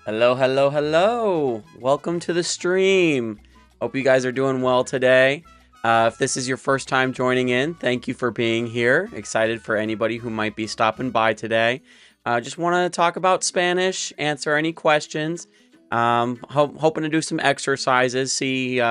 Hello, hello, hello. Welcome to the stream. Hope you guys are doing well today. If this is your first time joining in, thank you for being here. Excited for anybody who might be stopping by today. Just want to talk about Spanish, answer any questions. Hoping to do some exercises, see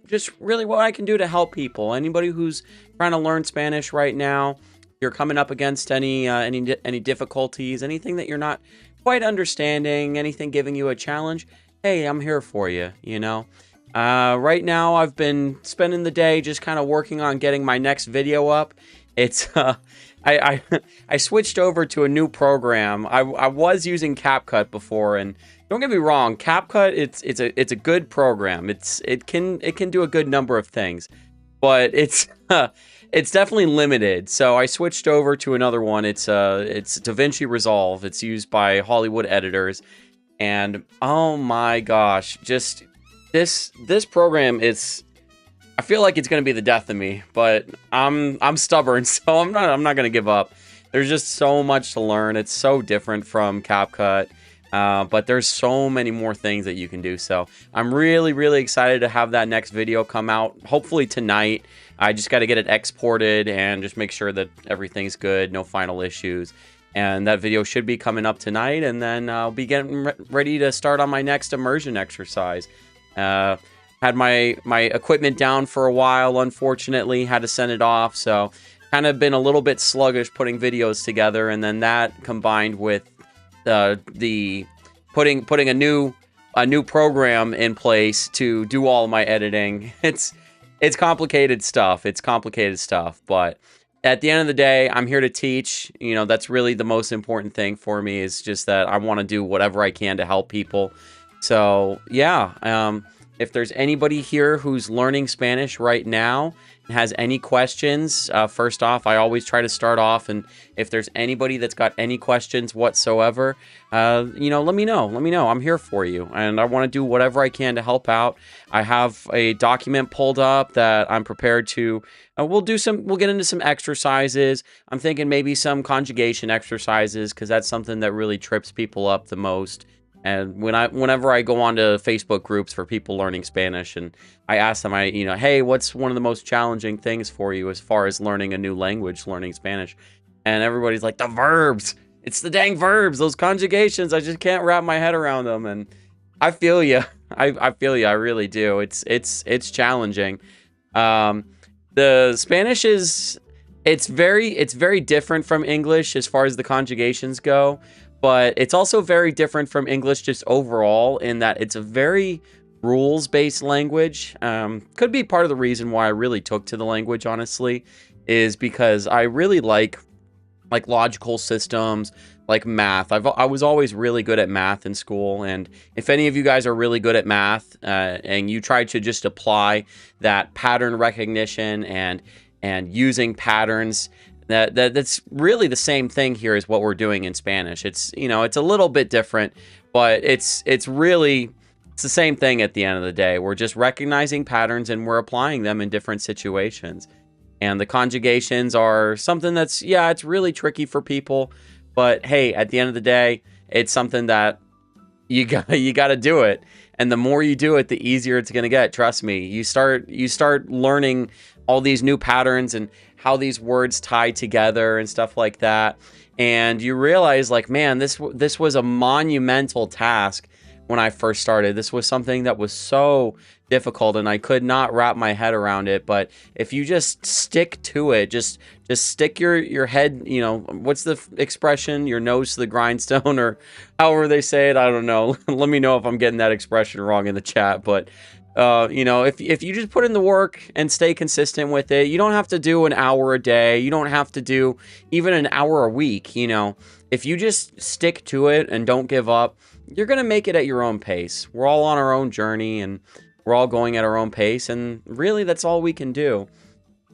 just really what I can do to help people. Anybody who's trying to learn Spanish right now, you're coming up against any difficulties, anything that you're not quite understanding, anything giving you a challenge, hey, I'm here for you, you know. Right now, I've been spending the day just kind of working on getting my next video up. It's I switched over to a new program. I was using CapCut before, and don't get me wrong, CapCut it's a good program. It can do a good number of things, but it's definitely limited. So I switched over to another one. It's DaVinci Resolve. It's used by Hollywood editors, and oh my gosh, just this program is. I feel like it's gonna be the death of me, but I'm stubborn, so I'm not gonna give up. There's just so much to learn. It's so different from CapCut. But there's so many more things that you can do. So I'm really, really excited to have that next video come out, hopefully tonight. I just got to get it exported and just make sure that everything's good, no final issues. And that video should be coming up tonight, and then I'll be getting ready to start on my next immersion exercise. Had my equipment down for a while, unfortunately, had to send it off, so kind of been a little bit sluggish putting videos together, and then that combined with the putting a new program in place to do all of my editing. It's complicated stuff. It's complicated stuff, but at the end of the day, I'm here to teach. You know, that's really the most important thing for me, is just that I want to do whatever I can to help people. So, yeah, if there's anybody here who's learning Spanish right now and has any questions, first off, I always try to start off, and if there's anybody that's got any questions whatsoever, you know, let me know. Let me know. I'm here for you, and I want to do whatever I can to help out. I have a document pulled up that I'm prepared to. We'll get into some exercises. I'm thinking maybe some conjugation exercises, because that's something that really trips people up the most. And whenever I go onto Facebook groups for people learning Spanish, and I ask them, hey, what's one of the most challenging things for you as far as learning a new language, learning Spanish? And everybody's like, the verbs. It's the dang verbs, those conjugations. I just can't wrap my head around them. And I feel you. I feel you. I really do. It's challenging. The Spanish it's very different from English as far as the conjugations go. But it's also very different from English just overall, in that it's a very rules-based language. Could be part of the reason why I really took to the language, honestly, is because I really like logical systems, like math. I was always really good at math in school, and if any of you guys are really good at math, and you try to just apply that pattern recognition and using patterns, that's really the same thing here as what we're doing in Spanish. It's, you know, it's a little bit different, but it's the same thing at the end of the day. We're just recognizing patterns and we're applying them in different situations. And the conjugations are something that's, yeah, it's really tricky for people, but hey, at the end of the day, it's something that you got to do it. And the more you do it, the easier it's going to get. Trust me. You start learning all these new patterns and how these words tie together and stuff like that. And you realize, like, man, this was a monumental task when I first started. This was something that was so difficult, and I could not wrap my head around it. But if you just stick to it, just stick your head, you know, what's the expression? Your nose to the grindstone, or however they say it. I don't know. Let me know if I'm getting that expression wrong in the chat. But you know, if you just put in the work and stay consistent with it, you don't have to do an hour a day. You don't have to do even an hour a week. You know, if you just stick to it and don't give up, you're going to make it at your own pace. We're all on our own journey, and we're all going at our own pace. And really, that's all we can do.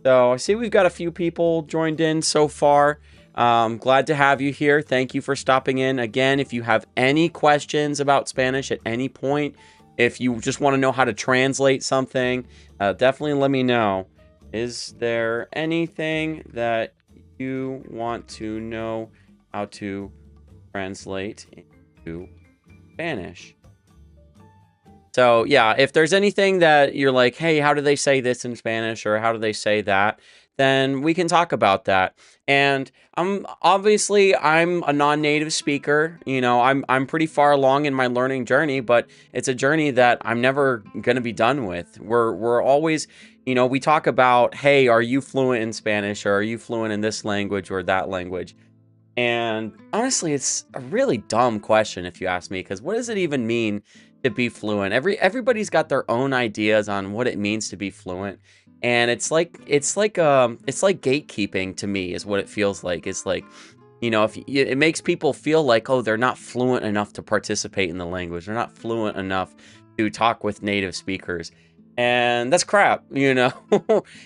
So I see we've got a few people joined in so far. Glad to have you here. Thank you for stopping in. Again, if you have any questions about Spanish at any point, if you just want to know how to translate something, definitely let me know. Is there anything that you want to know how to translate into Spanish? So yeah, if there's anything that you're like, hey, how do they say this in Spanish, or how do they say that, then we can talk about that. And I'm a non-native speaker. You know, I'm pretty far along in my learning journey, but it's a journey that I'm never going to be done with. We're always, you know, we talk about, hey, are you fluent in Spanish, or are you fluent in this language or that language? And honestly, it's a really dumb question if you ask me, because what does it even mean to be fluent? Everybody's got their own ideas on what it means to be fluent. And it's like gatekeeping to me is what it feels like. It's like, you know, it makes people feel like, oh, they're not fluent enough to participate in the language. They're not fluent enough to talk with native speakers. And that's crap, you know.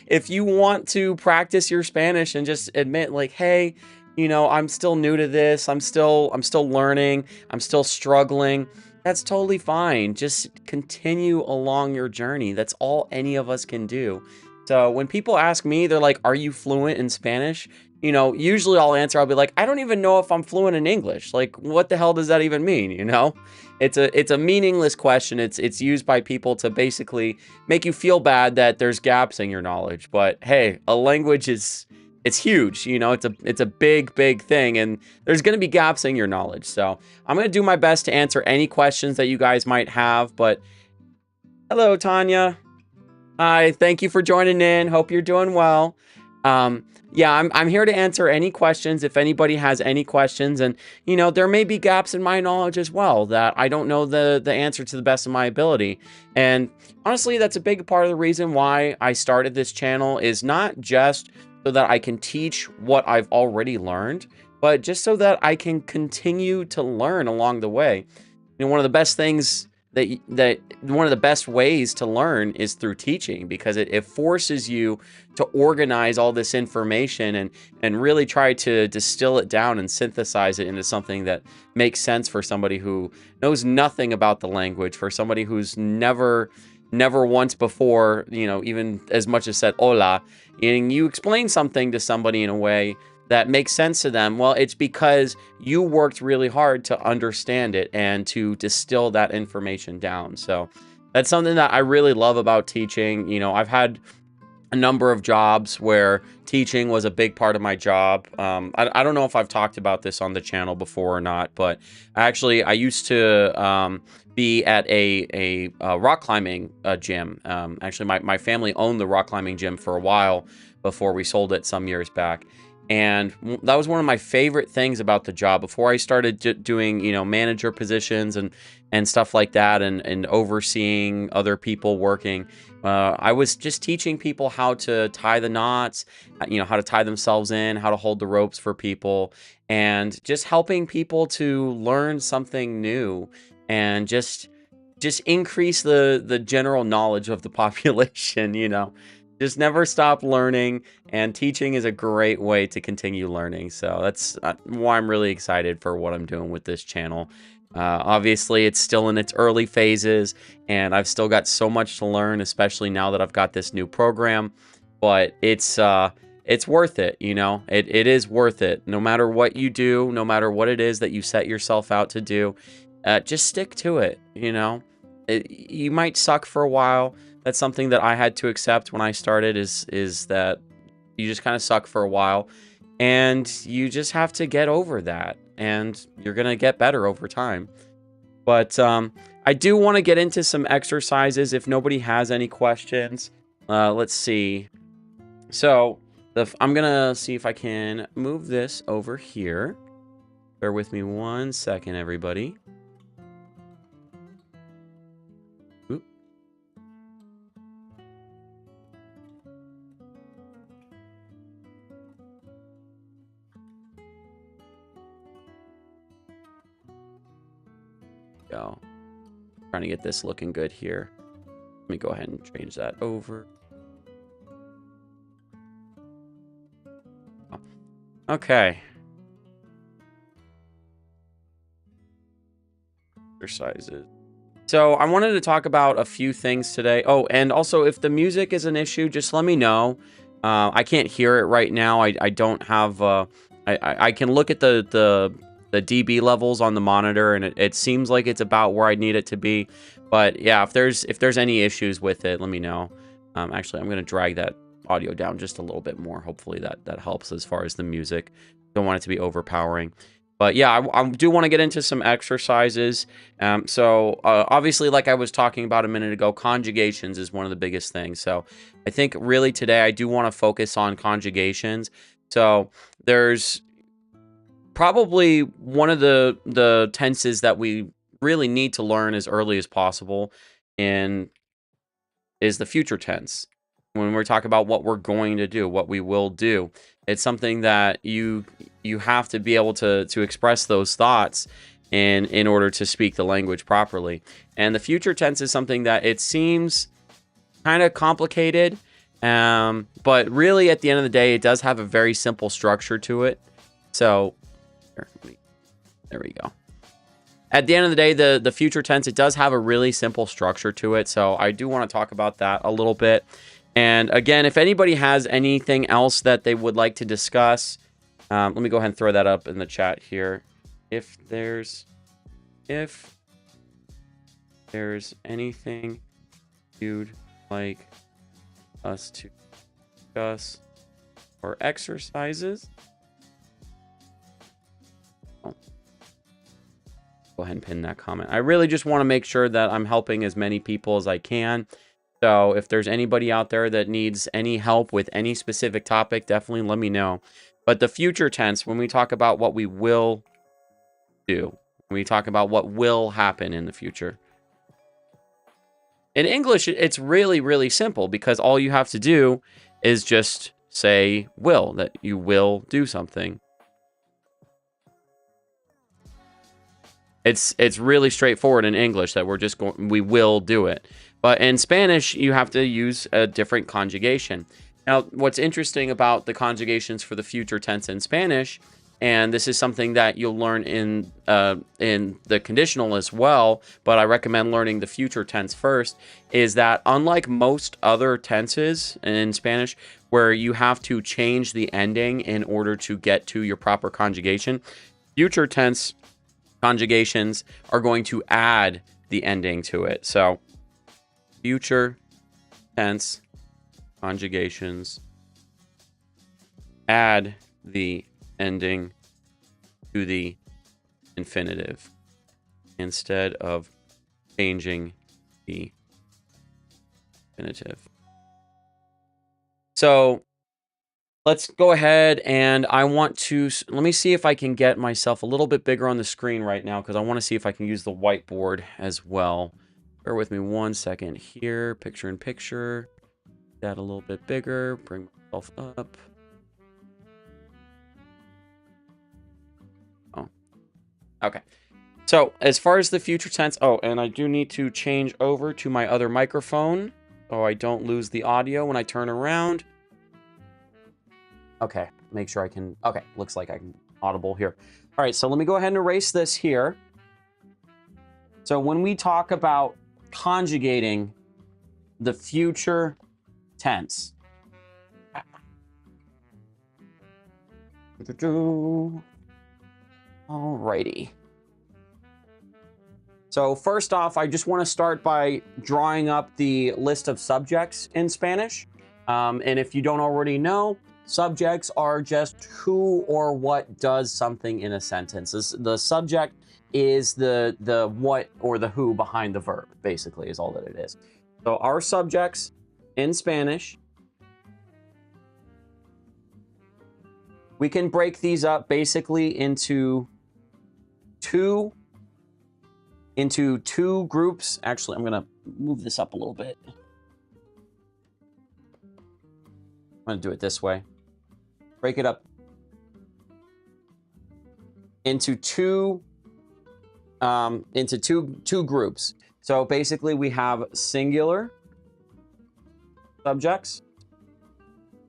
If you want to practice your Spanish and just admit, like, hey, you know, I'm still new to this. I'm still learning. I'm still struggling. That's totally fine. Just continue along your journey. That's all any of us can do. So when people ask me, they're like, are you fluent in Spanish? usually I'll be like, I don't even know if I'm fluent in English. Like, what the hell does that even mean? It's a meaningless question. It's used by people to basically make you feel bad that there's gaps in your knowledge. But hey, a language it's huge. It's a big thing, and there's going to be gaps in your knowledge. So I'm going to do my best to answer any questions that you guys might have. But hello, Tanya. Hi, thank you for joining in. Hope you're doing well. Yeah, I'm here to answer any questions if anybody has any questions. And, there may be gaps in my knowledge as well that I don't know the answer to the best of my ability. And honestly, that's a big part of the reason why I started this channel, is not just so that I can teach what I've already learned, but just so that I can continue to learn along the way. One of the best things that one of the best ways to learn is through teaching, because it forces you to organize all this information and really try to distill it down and synthesize it into something that makes sense for somebody who knows nothing about the language, for somebody who's never once before, even as much as said hola. And you explain something to somebody in a way that makes sense to them. Well, it's because you worked really hard to understand it and to distill that information down. So that's something that I really love about teaching. I've had a number of jobs where teaching was a big part of my job. I don't know if I've talked about this on the channel before or not, but I used to be at a rock climbing gym. Actually, my family owned the rock climbing gym for a while before we sold it some years back. And that was one of my favorite things about the job before I started doing, manager positions and stuff like that, and overseeing other people working. I was just teaching people how to tie the knots, how to tie themselves in, how to hold the ropes for people, and just helping people to learn something new and just increase the general knowledge of the population. Just never stop learning, and teaching is a great way to continue learning. So that's why I'm really excited for what I'm doing with this channel. Obviously, it's still in its early phases, and I've still got so much to learn, especially now that I've got this new program. But it's worth it, It is worth it. No matter what you do, no matter what it is that you set yourself out to do, just stick to it, You might suck for a while. That's something that I had to accept when I started, is that you just kind of suck for a while, and you just have to get over that, and you're going to get better over time. But I do want to get into some exercises if nobody has any questions. Let's see. So I'm going to see if I can move this over here. Bear with me 1 second, everybody. Go. Trying to get this looking good here. Let me go ahead and change that over. Okay. Exercises. So I wanted to talk about a few things today. Oh, and also, if the music is an issue, just let me know. I can't hear it right now. I don't have. I can look at the dB levels on the monitor, and it seems like it's about where I need it to be. But yeah, if there's any issues with it, let me know. Actually, I'm gonna drag that audio down just a little bit more. Hopefully that helps as far as the music. Don't want it to be overpowering. But yeah, I do want to get into some exercises. So obviously, like I was talking about a minute ago, conjugations is one of the biggest things. So I think really today I do want to focus on conjugations. So there's probably one of the tenses that we really need to learn as early as possible is the future tense. When we're talking about what we're going to do, what we will do, it's something that you have to be able to express those thoughts in order to speak the language properly. And the future tense is something that it seems kind of complicated, but really at the end of the day, it does have a very simple structure to it. So there we go. At the end of the day, the future tense, it does have a really simple structure to it. So I do want to talk about that a little bit. And again, if anybody has anything else that they would like to discuss, Let me go ahead and throw that up in the chat here. If there's anything you'd like us to discuss or exercises, go ahead and pin that comment. I really just want to make sure that I'm helping as many people as I can. So if there's anybody out there that needs any help with any specific topic, definitely let me know. But the future tense, when we talk about what we will do, when we talk about what will happen in the future. In English, it's really, really simple because all you have to do is just say will, that you will do something. It's really straightforward in English that we will do it. But in Spanish, you have to use a different conjugation. Now, what's interesting about the conjugations for the future tense in Spanish, and this is something that you'll learn in the conditional as well, but I recommend learning the future tense first, is that unlike most other tenses in Spanish, where you have to change the ending in order to get to your proper conjugation, future tense conjugations are going to add the ending to it. So future tense conjugations add the ending to the infinitive instead of changing the infinitive. So let's go ahead and let me see if I can get myself a little bit bigger on the screen right now because I want to see if I can use the whiteboard as well. Bear with me 1 second here. Picture in picture. That a little bit bigger. Bring myself up. Oh, okay. So as far as the future tense, and I do need to change over to my other microphone so I don't lose the audio when I turn around. Okay, make sure I can, okay, looks like I can audible here. All right, so let me go ahead and erase this here. So when we talk about conjugating the future tense, alrighty. So first off, I just want to start by drawing up the list of subjects in Spanish. And if you don't already know, subjects are just who or what does something in a sentence. The subject is the what or the who behind the verb, basically, is all that it is. So our subjects in Spanish, we can break these up basically into two groups. Actually, I'm going to move this up a little bit. I'm going to do it this way. Break it up into two groups. So basically we have singular subjects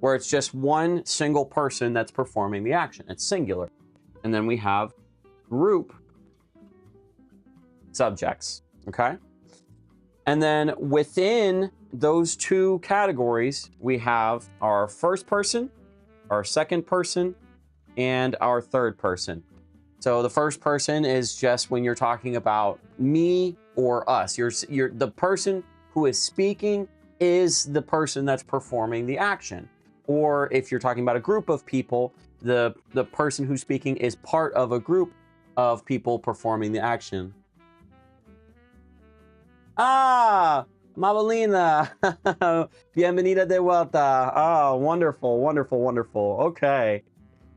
where it's just one single person that's performing the action. It's singular. And then we have group subjects, okay? And then within those two categories, we have our first person, our second person, and our third person. So the first person is just when you're talking about me or us. You're the person who is speaking is the person that's performing the action. Or if you're talking about a group of people, the person who's speaking is part of a group of people performing the action. Ah, Mabalina, bienvenida de vuelta. Oh, wonderful, wonderful, wonderful. Okay.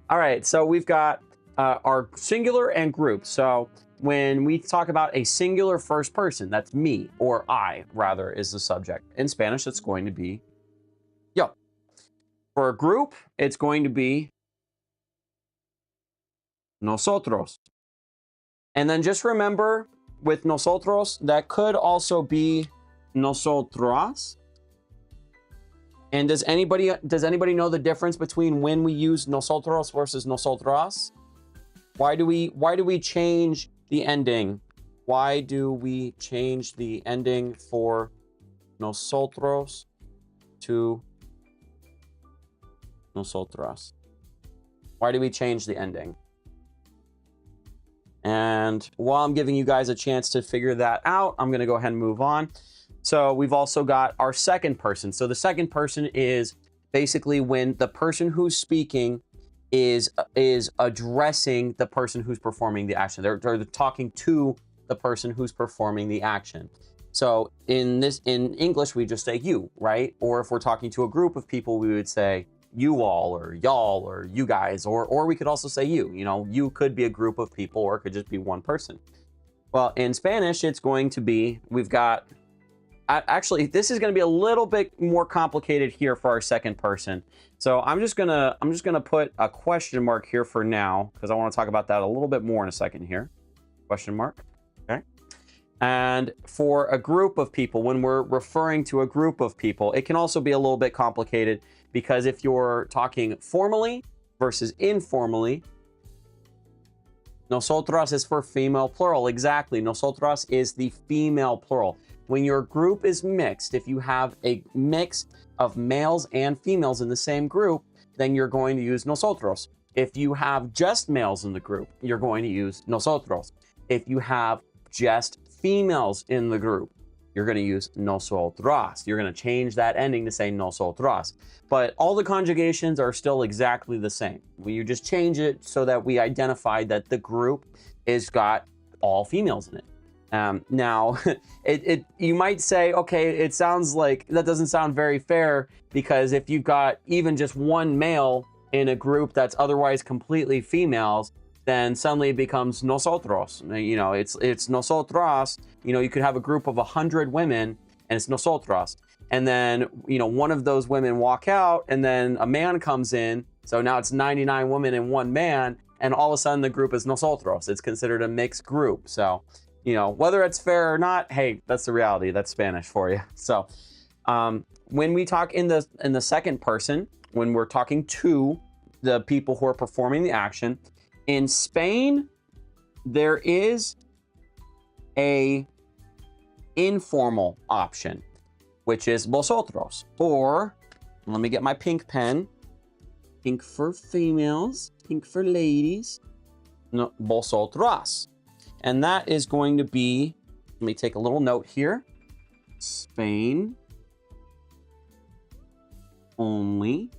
All right, so we've got our singular and group. So when we talk about a singular first person, that's me, or I, rather, is the subject. In Spanish, it's going to be yo. For a group, it's going to be nosotros. And then just remember, with nosotros, that could also be nosotras. And does anybody know the difference between when we use nosotros versus nosotras? Why do we change the ending? Why do we change the ending for nosotros to nosotras? Why do we change the ending? And while I'm giving you guys a chance to figure that out, I'm going to go ahead and move on. So we've also got our second person. So the second person is basically when the person who's speaking is addressing the person who's performing the action. They're talking to the person who's performing the action. So in English, we just say you, right? Or if we're talking to a group of people, we would say you all or y'all or you guys, or we could also say you. You know, you could be a group of people or it could just be one person. Well, in Spanish, it's going to be, we've got, actually, this is going to be a little bit more complicated here for our second person. So I'm just gonna put a question mark here for now because I want to talk about that a little bit more in a second here. Question mark. Okay. And for a group of people, when we're referring to a group of people, it can also be a little bit complicated because if you're talking formally versus informally, nosotras is for female plural. Exactly. Nosotras is the female plural. When your group is mixed, if you have a mix of males and females in the same group, then you're going to use nosotros. If you have just males in the group, you're going to use nosotros. If you have just females in the group, you're going to use nosotras. You're going to change that ending to say nosotras. But all the conjugations are still exactly the same. You just change it so that we identify that the group is got all females in it. Now, you might say, okay, it sounds like that doesn't sound very fair because if you've got even just one male in a group that's otherwise completely females, then suddenly it becomes nosotros. You know, it's nosotras. You know, you could have a group of 100 women and it's nosotras. And then, you know, one of those women walk out and then a man comes in. So now it's 99 women and one man. And all of a sudden the group is nosotros. It's considered a mixed group. So, you know, whether it's fair or not, hey, that's the reality. That's Spanish for you. So when we talk in the second person, when we're talking to the people who are performing the action, in Spain, there is a informal option, which is vosotros. Or, let me get my pink pen. Pink for females, pink for ladies. No, vosotras. And that is going to be, let me take a little note here. Spain only.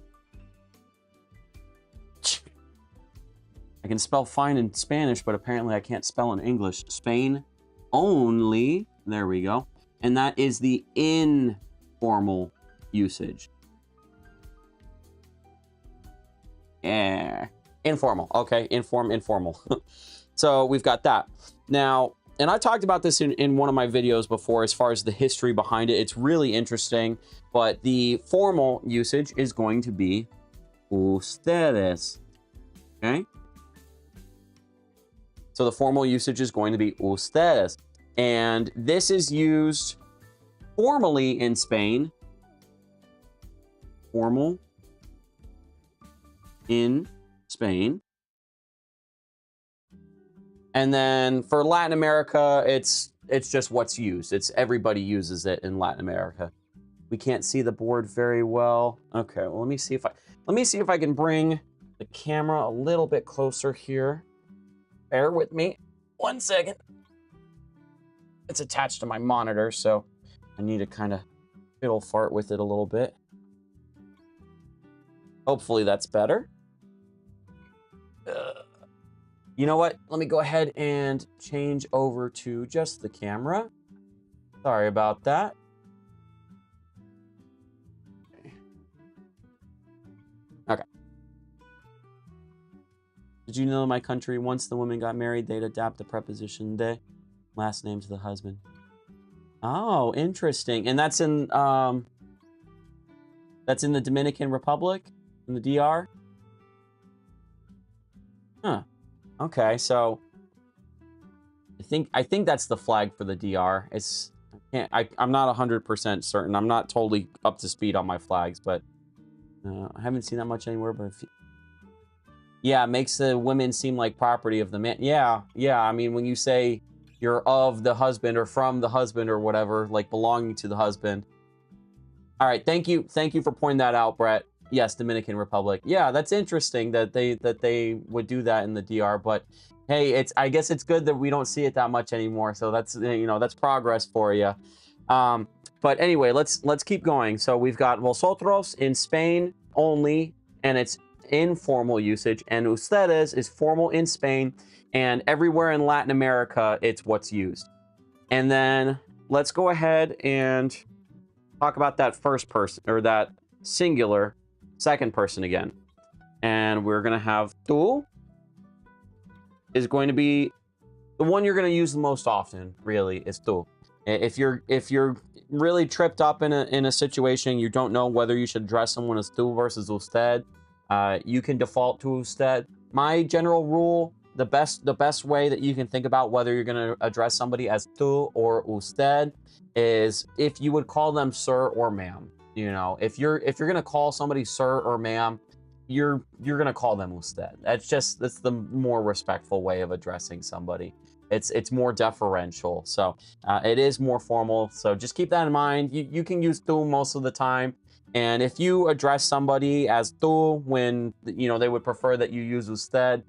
I can spell fine in Spanish, but apparently I can't spell in English. Spain only. There we go. And that is the informal usage. Informal. Okay, informal. So we've got that. Now, and I talked about this in one of my videos before as far as the history behind it. It's really interesting, but the formal usage is going to be ustedes. Okay? So the formal usage is going to be ustedes. And this is used formally in Spain. Formal in Spain. And then for Latin America, it's just what's used. It's everybody uses it in Latin America. We can't see the board very well. Okay, well, let me see if I can bring the camera a little bit closer here. Bear with me 1 second. It's attached to my monitor, so I need to kind of fiddle fart with it a little bit. Hopefully that's better. You know what? Let me go ahead and change over to just the camera. Sorry about that. Okay. Did you know in my country, once the women got married, they'd adapt the preposition de, last name to the husband? Oh, interesting. And that's in the Dominican Republic, in the DR? Huh. Okay, so I think that's the flag for the DR. I'm not 100% certain. I'm not totally up to speed on my flags, but I haven't seen that much anywhere. But yeah, it makes the women seem like property of the man. Yeah. I mean, when you say you're of the husband or from the husband or whatever, like belonging to the husband. All right, thank you for pointing that out, Brett. Yes, Dominican Republic. Yeah, that's interesting that they would do that in the DR, but hey, I guess it's good that we don't see it that much anymore. So that's that's progress for you. Um, but anyway, let's keep going. So we've got vosotros in Spain only, and it's informal usage, and ustedes is formal in Spain, and everywhere in Latin America, it's what's used. And then let's go ahead and talk about that first person, or that singular second person again. And we're going to have tú is going to be the one you're going to use the most often, really, is tú. If you're really tripped up in a situation, you don't know whether you should address someone as tú versus usted, you can default to usted. My general rule, the best way that you can think about whether you're going to address somebody as tú or usted is if you would call them sir or ma'am. You know, if you're going to call somebody sir or ma'am, you're going to call them usted. That's the more respectful way of addressing somebody. It's more deferential, so it is more formal. So just keep that in mind. You can use tú most of the time, and if you address somebody as tú when they would prefer that you use usted,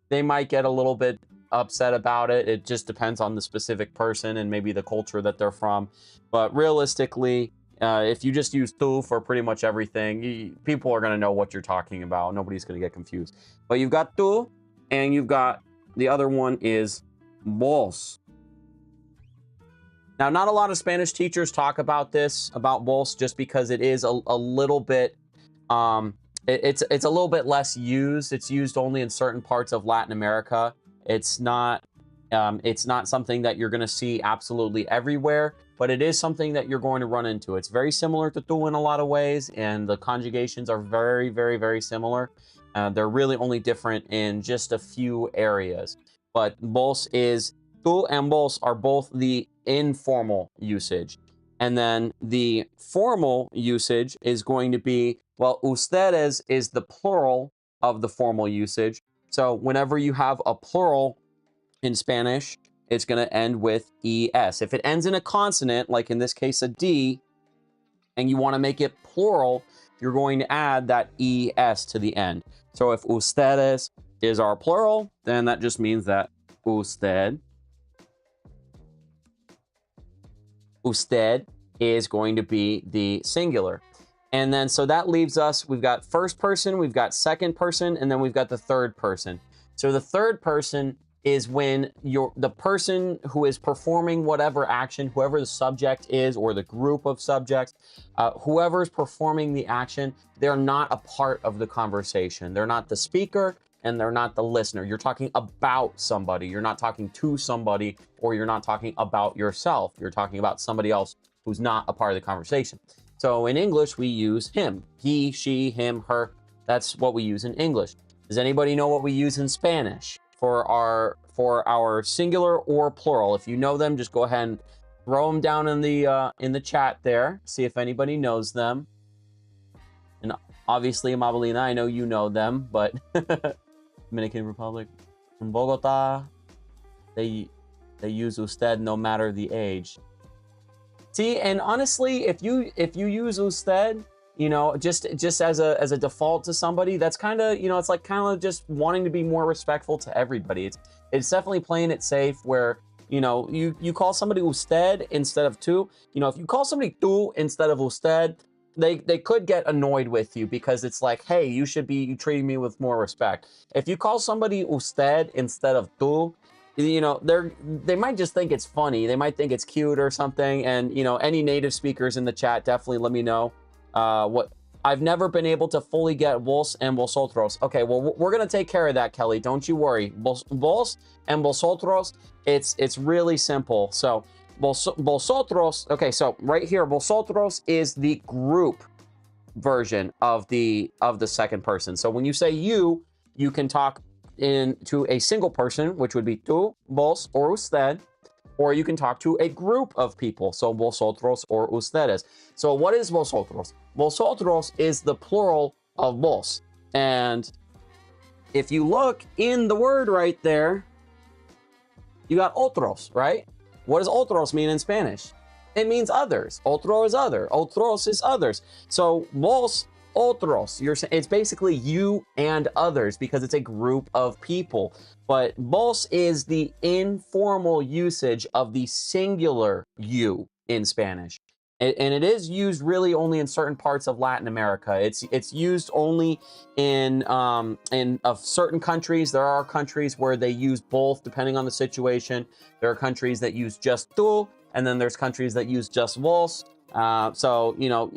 they might get a little bit upset about it. It just depends on the specific person and maybe the culture that they're from. But realistically, if you just use tú for pretty much everything, people are going to know what you're talking about. Nobody's going to get confused. But you've got tú, and you've got the other one is vos. Now, not a lot of Spanish teachers talk about this, about vos, just because it is a little bit, it's a little bit less used. It's used only in certain parts of Latin America. It's not something that you're going to see absolutely everywhere, but it is something that you're going to run into. It's very similar to tú in a lot of ways, and the conjugations are very, very, very similar. They're really only different in just a few areas. But vos is, tú and vos are both the informal usage. And then the formal usage is going to be, well, ustedes is the plural of the formal usage. So whenever you have a plural in Spanish, it's going to end with es. If it ends in a consonant, like in this case a D, and you want to make it plural, you're going to add that es to the end. So if ustedes is our plural, then that just means that usted is going to be the singular. And then so that leaves us, we've got first person, we've got second person, and then we've got the third person. So the third person is when the person who is performing whatever action, whoever the subject is or the group of subjects, whoever is performing the action, they're not a part of the conversation. They're not the speaker and they're not the listener. You're talking about somebody. You're not talking to somebody, or you're not talking about yourself. You're talking about somebody else who's not a part of the conversation. So in English, we use him, he, she, him, her. That's what we use in English. Does anybody know what we use in Spanish for our singular or plural? If you know them, just go ahead and throw them down in the chat there. See if anybody knows them. And obviously, Amabilina, I know you know them, but Dominican Republic, from Bogota, they use usted no matter the age. See, and honestly, if you use usted, just as a default to somebody, that's kind of, it's like kind of just wanting to be more respectful to everybody. It's definitely playing it safe where, you call somebody usted instead of tú. If you call somebody tú instead of usted, they could get annoyed with you because it's like, hey, you should be treating me with more respect. If you call somebody usted instead of tú, they might just think it's funny. They might think it's cute or something. And, any native speakers in the chat, definitely let me know. What I've never been able to fully get vos and vosotros. Okay, well, we're going to take care of that, Kelly. Don't you worry. Vos and vosotros, it's really simple. So vosotros, okay, so right here, vosotros is the group version of the second person. So when you say you can talk to a single person, which would be tú, vos, or usted, or you can talk to a group of people, so vosotros or ustedes. So what is vosotros? Vosotros is the plural of vos. And if you look in the word right there, you got otros, right? What does otros mean in Spanish? It means others. Otro is other. Otros is others. So vos otros. It's basically you and others because it's a group of people. But vos is the informal usage of the singular you in Spanish. And it is used really only in certain parts of Latin America. It's used only in certain countries. There are countries where they use both, depending on the situation. There are countries that use just tú, and then there's countries that use just vos. So, you know,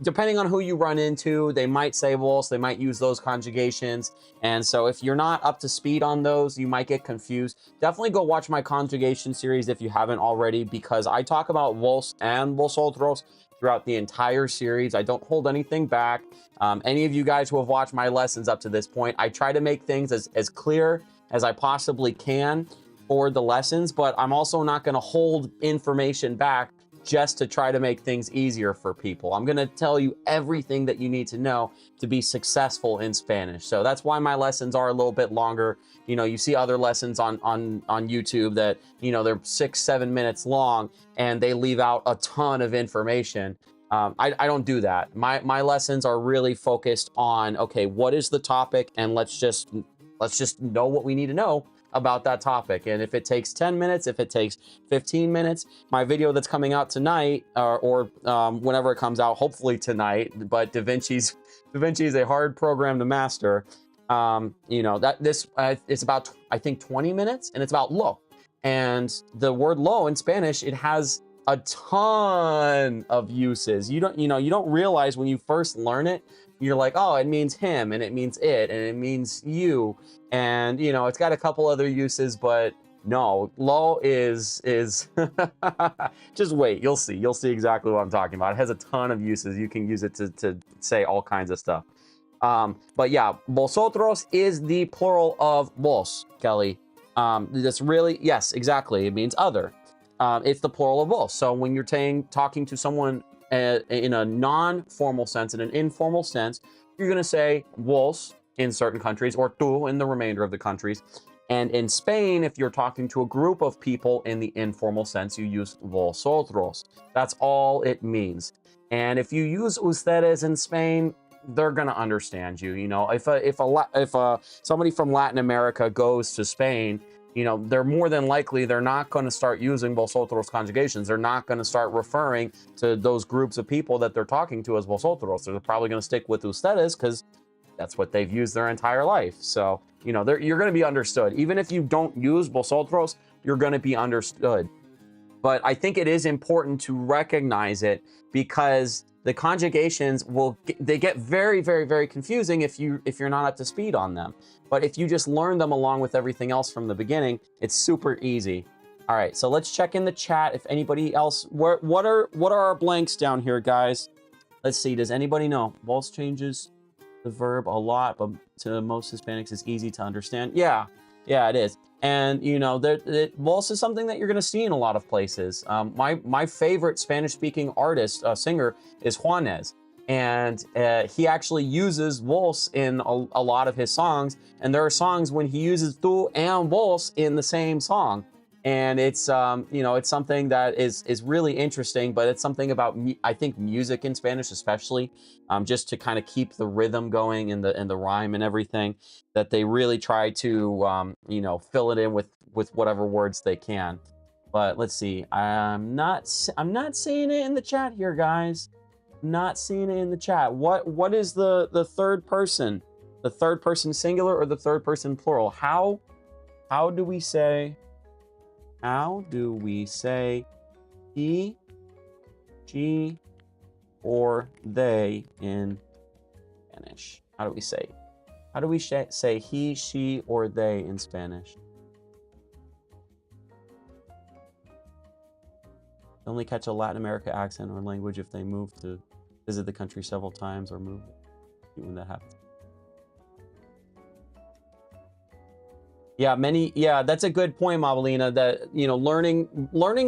depending on who you run into, they might say vos, they might use those conjugations. And so if you're not up to speed on those, you might get confused. Definitely go watch my conjugation series if you haven't already, because I talk about vos and vosotros throughout the entire series. I don't hold anything back. Any of you guys who have watched my lessons up to this point, I try to make things as clear as I possibly can for the lessons, but I'm also not going to hold information back just to try to make things easier for people. I'm gonna tell you everything that you need to know to be successful in Spanish. So that's why my lessons are a little bit longer. You know, you see other lessons on YouTube that, you know, they're 6-7 minutes long and they leave out a ton of information. I don't do that. My lessons are really focused on, okay, what is the topic, and let's just know what we need to know about that topic. And if it takes 10 minutes, if it takes 15 minutes, my video that's coming out tonight or whenever it comes out, hopefully tonight, but DaVinci is a hard program to master. You know, it's about, I think, 20 minutes, and it's about lo. And the word lo in Spanish, it has a ton of uses. You don't realize when you first learn it, you're like, oh, it means him, and it means it, and it means you. And, you know, it's got a couple other uses, but no, lo is just wait, you'll see exactly what I'm talking about. It has a ton of uses. You can use it to say all kinds of stuff. But yeah, vosotros is the plural of vos, Kelly. That's really, yes, exactly. It means other. It's the plural of vos. So when you're talking to someone in a non-formal sense, in an informal sense, you're going to say vos in certain countries, or tú in the remainder of the countries. And in Spain, if you're talking to a group of people in the informal sense, you use vosotros. That's all it means. And if you use ustedes in Spain, they're going to understand you. You know, if somebody from Latin America goes to Spain, you know, they're more than likely, they're not going to start using vosotros conjugations. They're not going to start referring to those groups of people that they're talking to as vosotros. They're probably going to stick with ustedes because that's what they've used their entire life. So, you know, you're going to be understood. Even if you don't use vosotros, you're going to be understood. But I think it is important to recognize it, because the conjugations they get very, very, very confusing if you're not up to speed on them. But if you just learn them along with everything else from the beginning, it's super easy. All right, so let's check in the chat if anybody else. What are our blanks down here, guys? Let's see. Does anybody know? Vos changes the verb a lot, but to most Hispanics, it's easy to understand. Yeah, it is. And, you know, vos is something that you're going to see in a lot of places. My favorite Spanish-speaking artist, singer, is Juanes. And he actually uses vos in a lot of his songs. And there are songs when he uses tú and vos in the same song. And it's, you know, it's something that is really interesting, but it's something about, I think, music in Spanish especially, just to kind of keep the rhythm going and the rhyme and everything, that they really try to, you know, fill it in with whatever words they can. But let's see, I'm not seeing it in the chat here, guys. Not seeing it in the chat. What is the third person? The third person singular or the third person plural? How do we say? How do we say he, she, or they in Spanish? How do we say? How do we say he, she, or they in Spanish? Only catch a Latin America accent or language if they move to visit the country several times or move when that happens. Yeah, that's a good point, Mabalina, that, you know, learning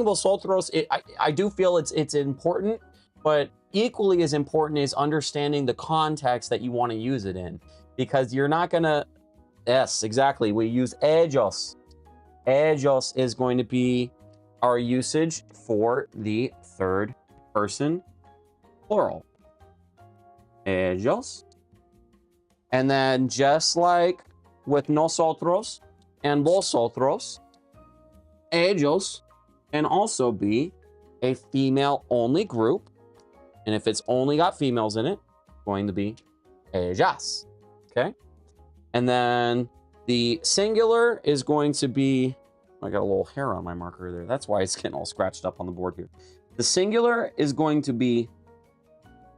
vosotros, I do feel it's important, but equally as important is understanding the context that you want to use it in, because you're not going to, yes, exactly, we use ellos. Ellos is going to be our usage for the third person plural. Ellos. And then just like with nosotros and vosotros, ellos can also be a female-only group. And if it's only got females in it, it's going to be ellas, okay? And then the singular is going to be, I got a little hair on my marker there. That's why it's getting all scratched up on the board here. The singular is going to be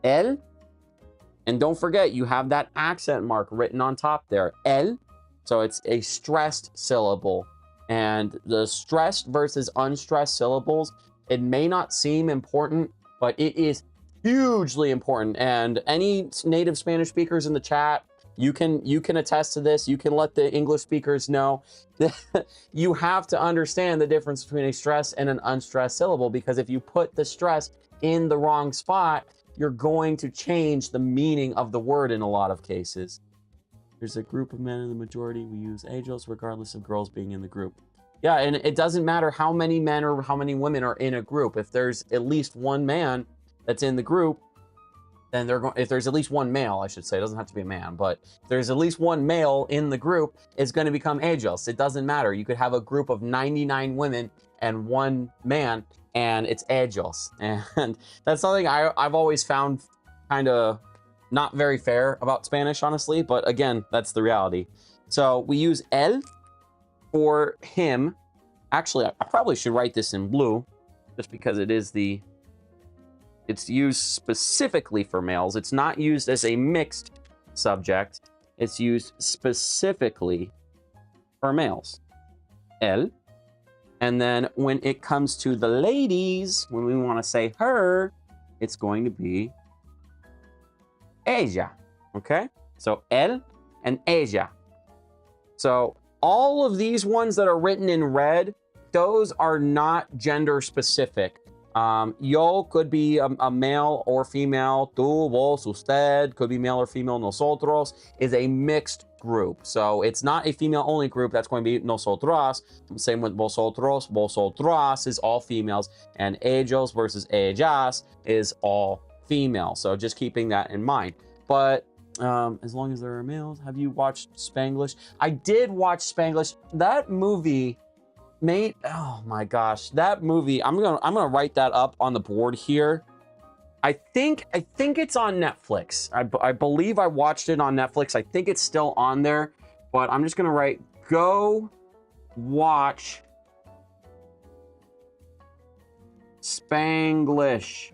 el. And don't forget, you have that accent mark written on top there, el. So it's a stressed syllable. And the stressed versus unstressed syllables, it may not seem important, but it is hugely important. And any native Spanish speakers in the chat, you can attest to this. You can let the English speakers know that you have to understand the difference between a stressed and an unstressed syllable, because if you put the stress in the wrong spot, you're going to change the meaning of the word in a lot of cases. There's a group of men in the majority. We use ellos regardless of girls being in the group. Yeah, and it doesn't matter how many men or how many women are in a group. If there's at least one man that's in the group, then they're going, if there's at least one male, I should say, it doesn't have to be a man, but if there's at least one male in the group, it's going to become ellos. It doesn't matter. You could have a group of 99 women and one man, and it's ellos. And that's something I've always found kind of not very fair about Spanish, honestly, but again, that's the reality. So we use él for him. Actually, I probably should write this in blue, just because it's used specifically for males. It's not used as a mixed subject. It's used specifically for males. Él. And then when it comes to the ladies, when we want to say her, it's going to be ella. Okay? So él and ella. So all of these ones that are written in red, those are not gender specific. Yo could be a male or female. Tú, vos, usted could be male or female. Nosotros is a mixed group. So it's not a female only group. That's going to be nosotras. Same with vosotros. Vosotras is all females. And ellos versus ellas is all female. So just keeping that in mind. But as long as there are males, have you watched Spanglish? I did watch Spanglish. That movie made, oh my gosh, that movie, I'm gonna write that up on the board here. I think it's on Netflix. I believe I watched it on Netflix. I think it's still on there, but I'm just gonna write, go watch Spanglish.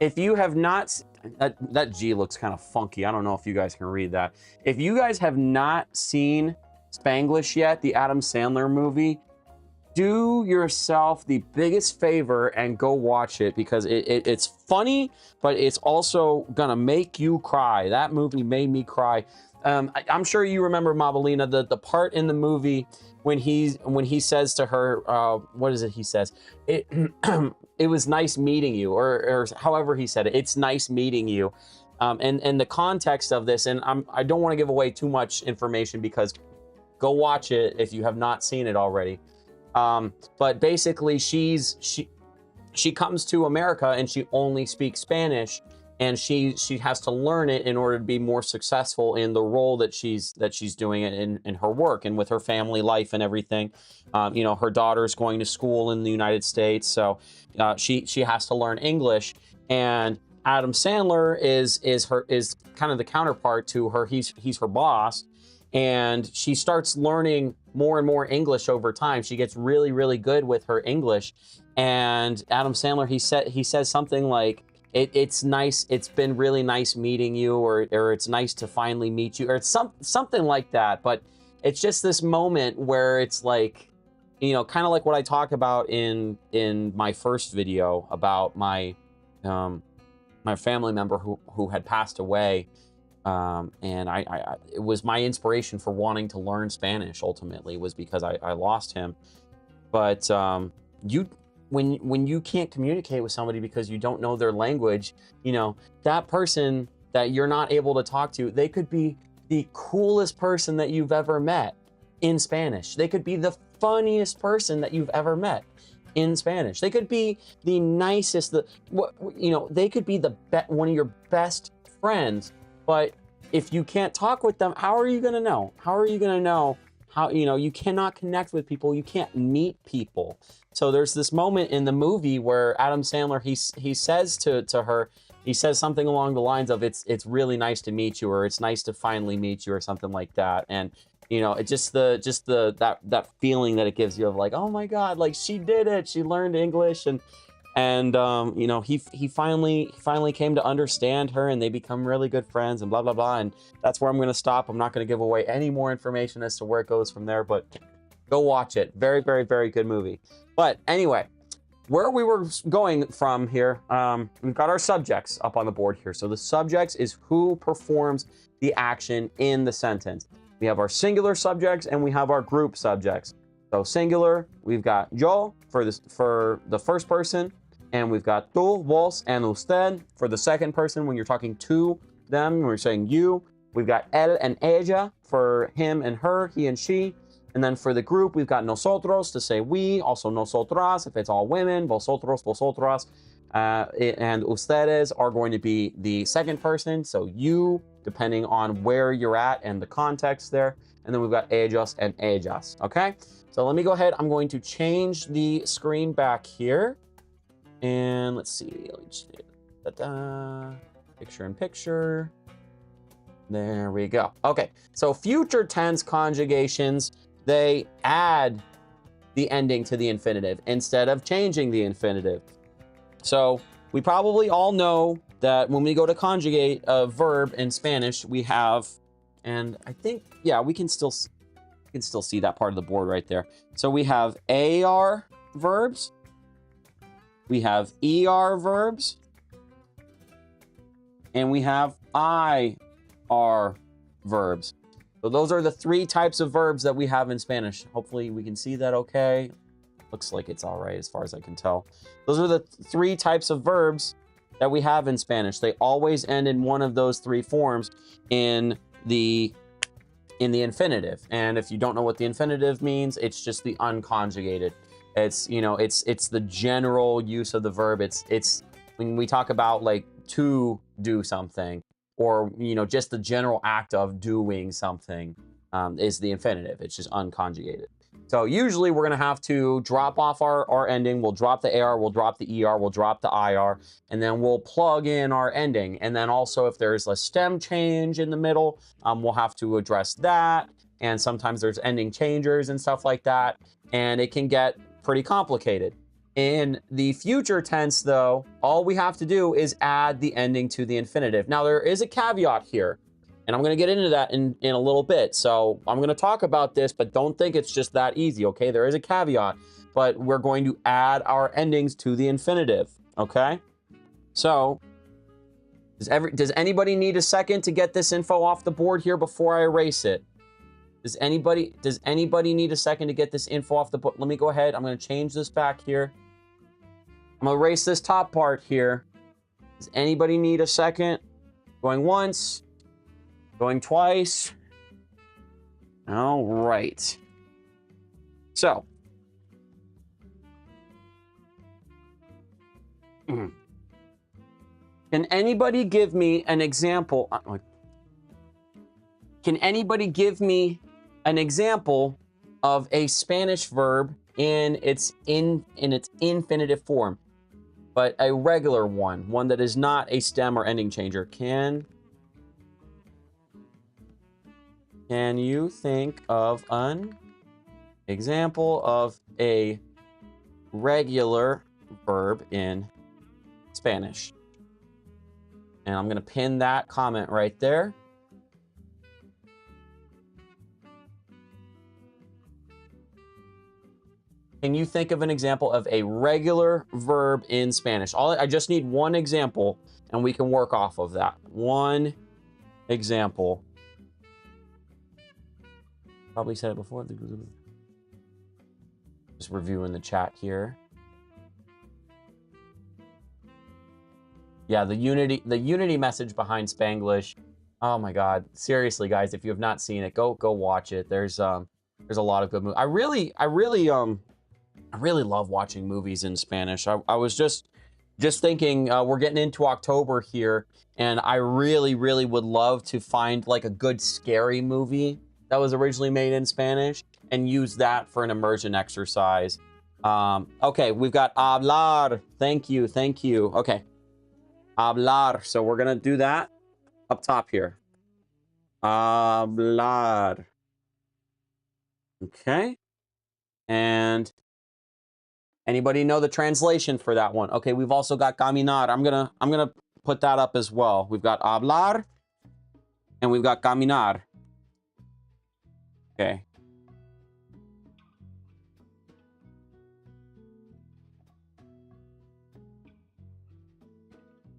If you have not, that G looks kind of funky. I don't know if you guys can read that. If you guys have not seen Spanglish yet, the Adam Sandler movie, do yourself the biggest favor and go watch it, because it's funny, but it's also gonna make you cry. That movie made me cry. I'm sure you remember, Mabelina, the part in the movie when he says to her, what is it he says? It was nice meeting you, or however he said it. It's nice meeting you. And the context of this, and I don't want to give away too much information, because go watch it if you have not seen it already. But basically she comes to America and she only speaks Spanish, and she has to learn it in order to be more successful in the role that she's doing it in her work and with her family life and everything. You know, her daughter's going to school in the United States, so she has to learn English. And Adam Sandler is kind of the counterpart to her. He's her boss, and she starts learning more and more English over time. She gets really, really good with her English. And Adam Sandler, he says something like, it's nice, it's been really nice meeting you, or it's nice to finally meet you, or it's something like that. But it's just this moment where it's like, you know, kind of like what I talk about in my first video about my family member who had passed away. And it was my inspiration for wanting to learn Spanish, ultimately, was because I lost him. But when you can't communicate with somebody because you don't know their language, you know, that person that you're not able to talk to, they could be the coolest person that you've ever met in Spanish. They could be the funniest person that you've ever met. in Spanish. They could be the nicest, they could be one of your best friends, but if you can't talk with them, how are you going to know? How are you going to know how, you cannot connect with people. You can't meet people. So there's this moment in the movie where Adam Sandler, he says to her, he says something along the lines of, it's really nice to meet you, or it's nice to finally meet you, or something like that. And, it just that feeling that it gives you of like, oh my God, like she did it. She learned English. And he finally came to understand her, and they become really good friends, and blah blah blah. And that's where I'm going to stop. I'm not going to give away any more information as to where it goes from there, but go watch it. Very, very, very good movie. But anyway, where we were going from here, we've got our subjects up on the board here. So the subjects is who performs the action in the sentence. We have our singular subjects and we have our group subjects. So singular, we've got yo for the first person, and we've got tú, vos, and usted for the second person when you're talking to them, when you're saying you. We've got él and ella for him and her, he and she. And then for the group, we've got nosotros to say we, also nosotras if it's all women, vosotros, vosotras. And ustedes are going to be the second person, so you, depending on where you're at and the context there. And then we've got ellos and ellas, okay? So let me go ahead. I'm going to change the screen back here. And let's see. Picture in picture. There we go. Okay, so future tense conjugations, they add the ending to the infinitive instead of changing the infinitive. So we probably all know that when we go to conjugate a verb in Spanish, we have, and I think, yeah, we can still see that part of the board right there. So we have AR verbs, we have ER verbs, and we have IR verbs. So those are the three types of verbs that we have in Spanish. Hopefully we can see that okay. Looks like it's all right as far as I can tell. Those are the three types of verbs that we have in Spanish. They always end in one of those three forms in the infinitive. And if you don't know what the infinitive means, it's just the unconjugated. It's, it's the general use of the verb. It's when we talk about like to do something, or, just the general act of doing something is the infinitive. It's just unconjugated. So usually we're going to have to drop off our ending. We'll drop the AR, we'll drop the ER, we'll drop the IR, and then we'll plug in our ending. And then also if there's a stem change in the middle, we'll have to address that. And sometimes there's ending changers and stuff like that. And it can get pretty complicated. In the future tense, though, all we have to do is add the ending to the infinitive. Now, there is a caveat here, and I'm going to get into that in a little bit. So I'm going to talk about this, but don't think it's just that easy, okay? There is a caveat, but we're going to add our endings to the infinitive, okay? So does anybody need a second to get this info off the board here before I erase it? Does anybody need a second to get this info off the board? Let me go ahead. I'm going to change this back here. I'm going to erase this top part here. Does anybody need a second? Going once. Going twice. All right. So. Can anybody give me an example? Can anybody give me an example of a Spanish verb in its infinitive form, but a regular one that is not a stem or ending changer? Can you think of an example of a regular verb in Spanish? And I'm going to pin that comment right there. Can you think of an example of a regular verb in Spanish? I just need one example, and we can work off of that. One example. Probably said it before. Just reviewing the chat here. Yeah, the unity message behind Spanglish. Oh my God! Seriously, guys, if you have not seen it, go watch it. There's a lot of good movies. I really I really love watching movies in Spanish. I was just thinking, we're getting into October here, and I really, really would love to find like a good scary movie that was originally made in Spanish and use that for an immersion exercise. Okay, we've got hablar. Thank you, thank you. Okay, hablar. So we're gonna do that up top here. Hablar. Okay, and anybody know the translation for that one? Okay, we've also got caminar. I'm gonna put that up as well. We've got hablar and we've got caminar. Okay.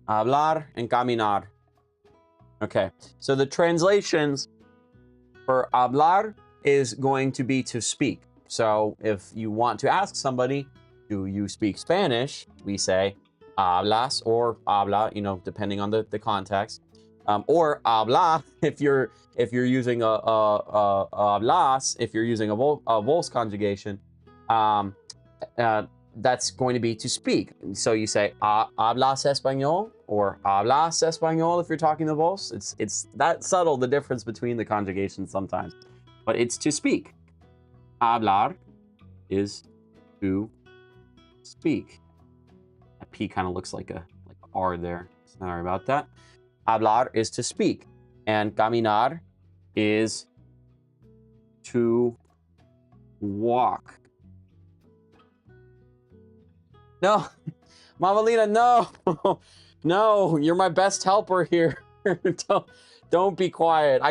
Hablar and caminar. Okay. So the translations for hablar is going to be to speak. So if you want to ask somebody, do you speak Spanish? We say hablas or habla, you know, depending on the context. Or habla if you're using a hablas, if you're using a voz conjugation, that's going to be to speak. So you say hablas español or hablas español if you're talking the voz. It's that subtle, the difference between the conjugations sometimes, but it's to speak. Hablar is to speak. That P kind of looks like a R there. Sorry about that. Hablar is to speak, and caminar is to walk. No, Mamalina, no, no, you're my best helper here. don't be quiet.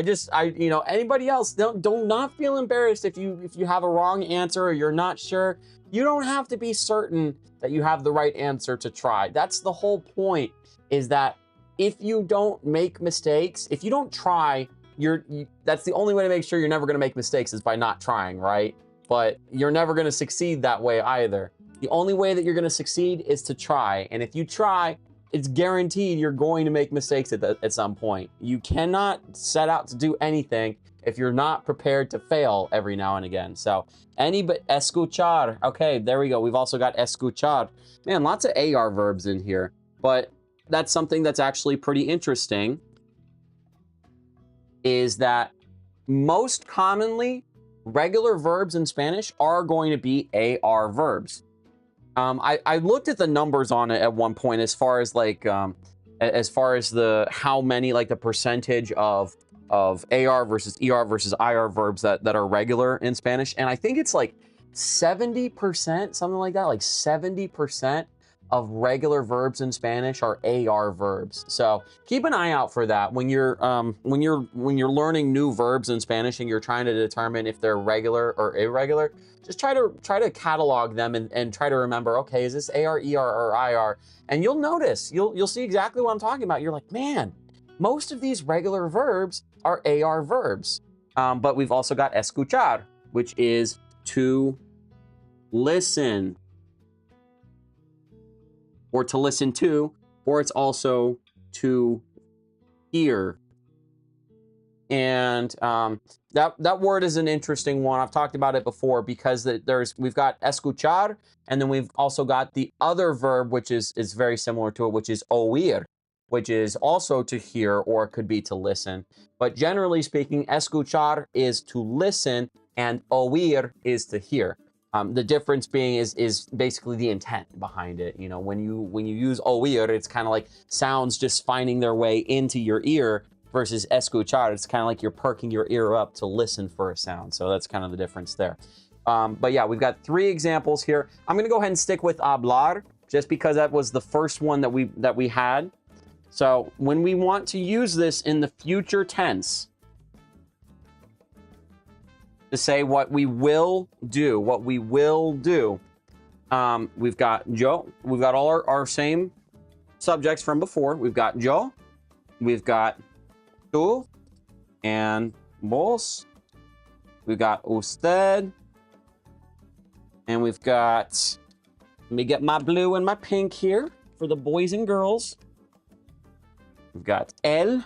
You know, anybody else, don't not feel embarrassed if you have a wrong answer or you're not sure. You don't have to be certain that you have the right answer to try. That's the whole point, is that if you don't make mistakes, if you don't try, that's the only way to make sure you're never going to make mistakes, is by not trying, right? But you're never going to succeed that way either. The only way that you're going to succeed is to try. And if you try, it's guaranteed you're going to make mistakes at some point. You cannot set out to do anything if you're not prepared to fail every now and again. So escuchar. Okay, there we go. We've also got escuchar. Man, lots of AR verbs in here. But that's something that's actually pretty interesting, is that most commonly regular verbs in Spanish are going to be AR verbs. I looked at the numbers on it at one point, as far as like how many, like the percentage of AR versus ER versus IR verbs that are regular in Spanish, and I think it's like 70%, something like that. Like 70% of regular verbs in Spanish are AR verbs. So keep an eye out for that when you're learning new verbs in Spanish and you're trying to determine if they're regular or irregular. Just try to catalog them and try to remember, okay, is this AR, ER, or IR? And you'll notice, you'll see exactly what I'm talking about. You're like, man, most of these regular verbs are AR verbs. But we've also got escuchar, which is to listen, or to listen to, or it's also to hear. And that word is an interesting one. I've talked about it before, because we've got escuchar, and then we've also got the other verb, which is very similar to it, which is oír, which is also to hear, or it could be to listen. But generally speaking, escuchar is to listen and oír is to hear. The difference being is basically the intent behind it. You know, when you use oír, it's kind of like sounds just finding their way into your ear, versus escuchar, it's kind of like you're perking your ear up to listen for a sound. So that's kind of the difference there. But yeah, we've got 3 examples here. I'm gonna go ahead and stick with hablar, just because that was the first one that we had. So when we want to use this in the future tense, to say what we will do, we've got yo, we've got all our same subjects from before. We've got yo, we've got tú, and vos. We've got usted, and we've got, let me get my blue and my pink here for the boys and girls. We've got él,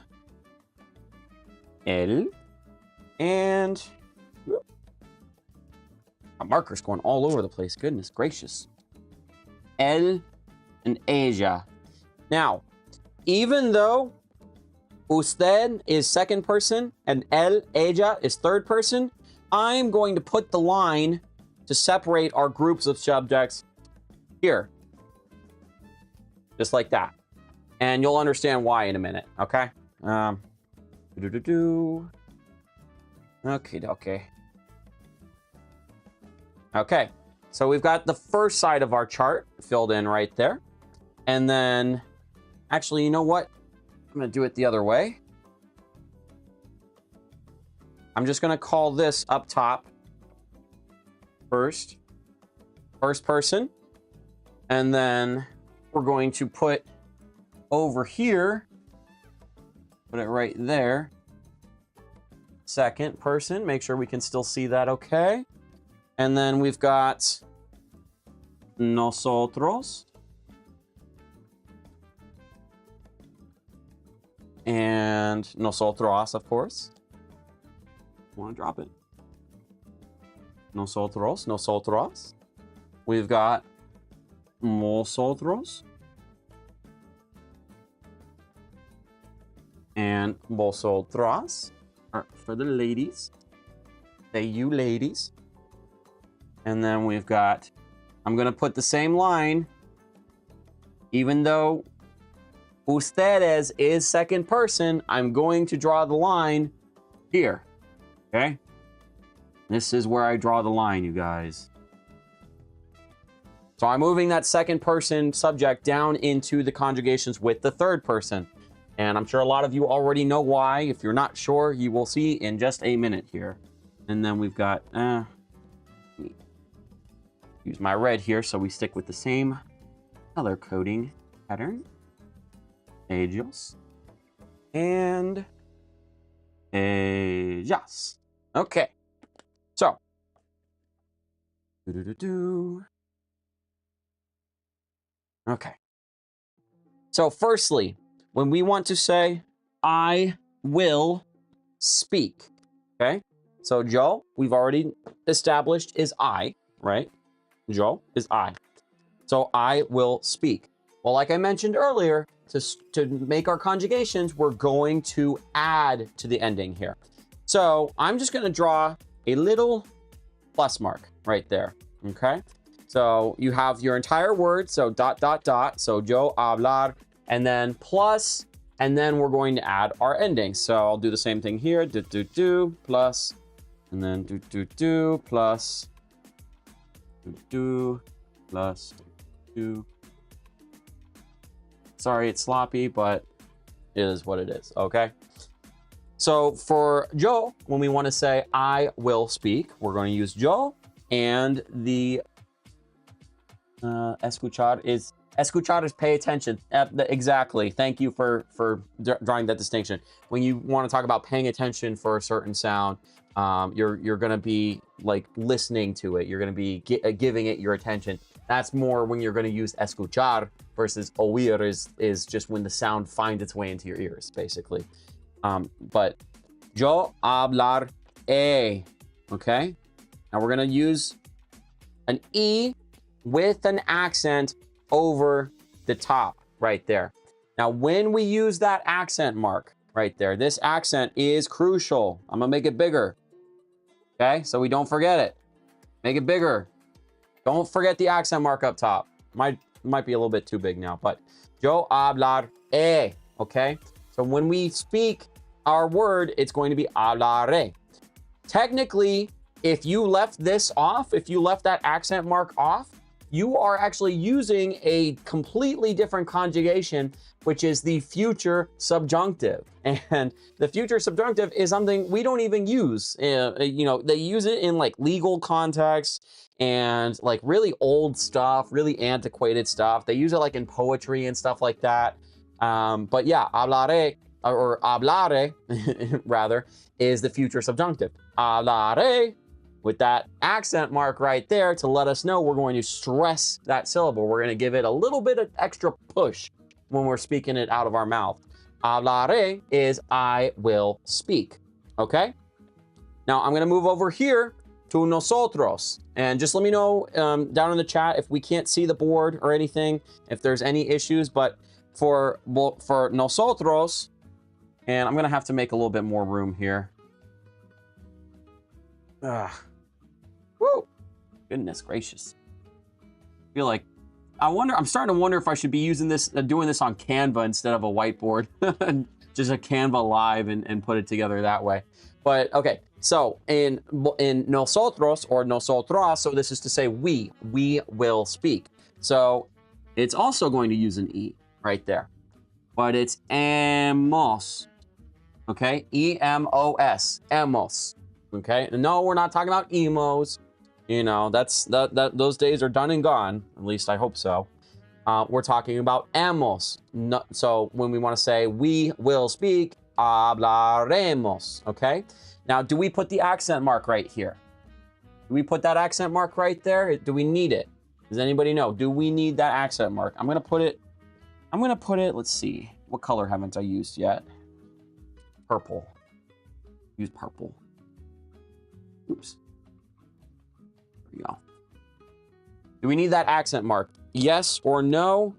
and marker's going all over the place. Goodness gracious. Él and ella. Now, even though usted is second person and él, ella is third person, I'm going to put the line to separate our groups of subjects here. Just like that. And you'll understand why in a minute, okay? Okay. Okay, so we've got the first side of our chart filled in right there. And then, actually, you know what? I'm going to do it the other way. I'm just going to call this up top first person. And then we're going to put over here, put it right there, second person. Make sure we can still see that okay. And then we've got nosotros. And nosotros, of course. Want to drop it. Nosotros. We've got vosotros. And vosotras are for the ladies. Say you ladies. And then we've got, I'm going to put the same line, even though ustedes is second person, I'm going to draw the line here. Okay? This is where I draw the line, you guys. So I'm moving that second person subject down into the conjugations with the third person. And I'm sure a lot of you already know why. If you're not sure, you will see in just a minute here. And then we've got, use my red here so we stick with the same color coding pattern. Ellos. And ellas. Okay. So. Okay. So firstly, when we want to say, I will speak. Okay. So yo, we've already established is I, right? Yo is I. So I will speak. Well, like I mentioned earlier, to make our conjugations, we're going to add to the ending here. So I'm just going to draw a little plus mark right there. Okay. So you have your entire word. So ... So yo hablar, and then plus, and then we're going to add our ending. So I'll do the same thing here. Plus, and then plus, plus, Sorry, it's sloppy, but it is what it is, okay? So for yo, when we want to say I will speak, we're going to use yo, and the escuchar is pay attention. Exactly. Thank you for drawing that distinction. When you want to talk about paying attention for a certain sound, you're going to be like listening to it. You're going to be giving it your attention. That's more when you're going to use escuchar versus oír is just when the sound finds its way into your ears, basically. But yo hablaré, okay? Now we're going to use an E with an accent over the top right there. Now, when we use that accent mark right there, this accent is crucial. I'm going to make it bigger, okay? So we don't forget it. Make it bigger. Don't forget the accent mark up top. Might be a little bit too big now, but yo hablaré, okay? So when we speak our word, it's going to be hablaré. Technically, if you left this off, if you left that accent mark off, you are actually using a completely different conjugation, which is the future subjunctive. And the future subjunctive is something we don't even use. You know, they use it in like legal contexts and like really old stuff, really antiquated stuff. They use it like in poetry and stuff like that. But yeah, hablaré, or hablare, rather, is the future subjunctive. Hablaré, with that accent mark right there to let us know we're going to stress that syllable. We're going to give it a little bit of extra push when we're speaking it out of our mouth. Hablaré is I will speak, okay? Now I'm going to move over here to nosotros. And just let me know down in the chat if we can't see the board or anything, if there's any issues. But for nosotros, and I'm going to have to make a little bit more room here. Woo! Goodness gracious. I feel like, I'm starting to wonder if I should be using this, doing this on Canva instead of a whiteboard. Just a Canva live and put it together that way. But okay, so in nosotros or nosotras, so this is to say we will speak. So it's also going to use an E right there, but it's hemos, okay? E-M-O-S, hemos, okay? No, we're not talking about emos. You know, those days are done and gone. At least I hope so. We're talking about hemos. No, so when we want to say we will speak, hablaremos, okay? Now, do we put the accent mark right here? Do we put that accent mark right there? Do we need it? Does anybody know? Do we need that accent mark? I'm going to put it, let's see. What color haven't I used yet? Purple. Use purple. Oops. There we go. Do we need that accent mark? Yes or no?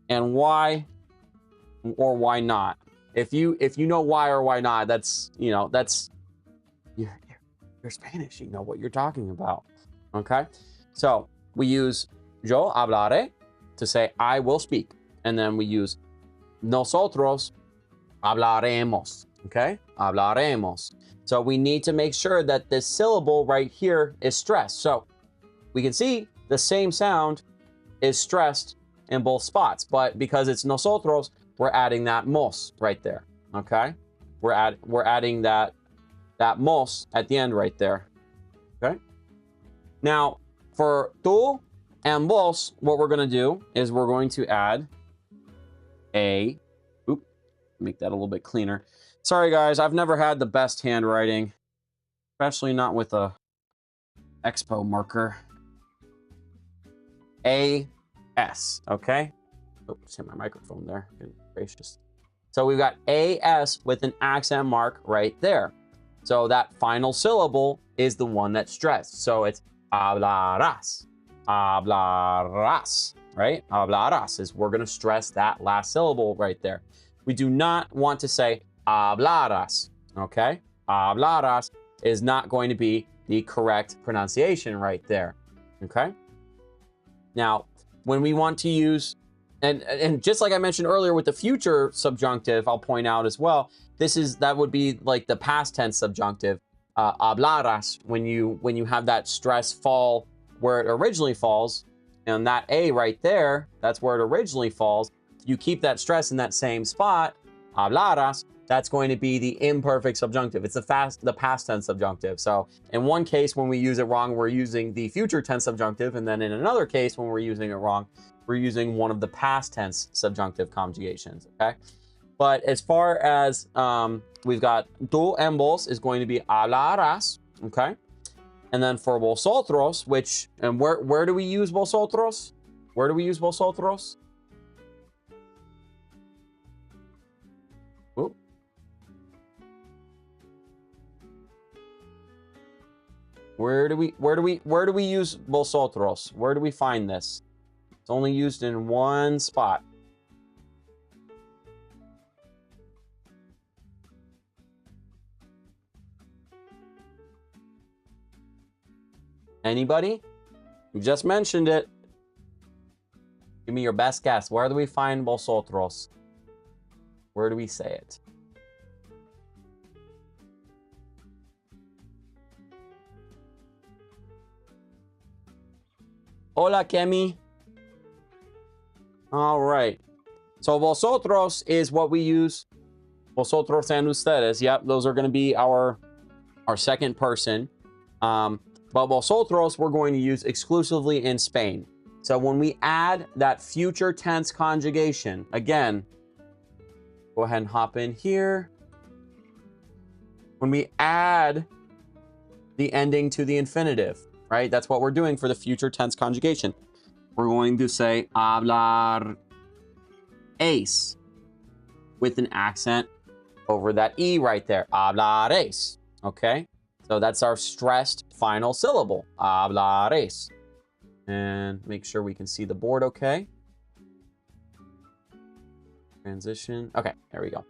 And why or why not? If you know why or why not, that's, you know, that's, you're Spanish. You know what you're talking about. Okay? So we use yo hablaré to say I will speak. And then we use nosotros hablaremos. Okay? Hablaremos. So we need to make sure that this syllable right here is stressed. So we can see the same sound is stressed in both spots, but because it's nosotros, we're adding that mos right there. Okay, we're adding that mos at the end right there. Okay. Now for tú and vos, what we're going to do is we're going to add a. Make that a little bit cleaner. Sorry guys, I've never had the best handwriting, especially not with a Expo marker. A-S, okay? Oops, hit my microphone there. Good gracious. So we've got A-S with an accent mark right there. So that final syllable is the one that's stressed. So it's hablarás, hablarás, right? Hablarás is we're going to stress that last syllable right there. We do not want to say hablarás, okay? Hablarás is not going to be the correct pronunciation right there, okay? Now, when we want to use, and just like I mentioned earlier with the future subjunctive, I'll point out as well, that would be like the past tense subjunctive, hablarás, when you have that stress fall where it originally falls, and that A right there, that's where it originally falls. You keep that stress in that same spot, hablarás, that's going to be the imperfect subjunctive. It's the past tense subjunctive. So in one case, when we use it wrong, we're using the future tense subjunctive. And then in another case, when we're using it wrong, we're using one of the past tense subjunctive conjugations, okay? But as far as we've got tú and vos is going to be hablarás, okay? And then for vosotros, and where do we use vosotros? Where do we use vosotros? Oop. Where do we use vosotros? Where do we find this? It's only used in one spot. Anybody? You just mentioned it. Give me your best guess. Where do we find vosotros? Where do we say it? Hola, Kemi. All right. So vosotros is what we use. Vosotros and ustedes. Yep, those are going to be our second person. But vosotros we're going to use exclusively in Spain. So when we add that future tense conjugation, again, go ahead and hop in here. When we add the ending to the infinitive, right? That's what we're doing for the future tense conjugation. We're going to say hablar ace with an accent over that E right there. Hablaréis, okay? So that's our stressed final syllable. Hablares. And make sure we can see the board okay. Transition. Okay, there we go.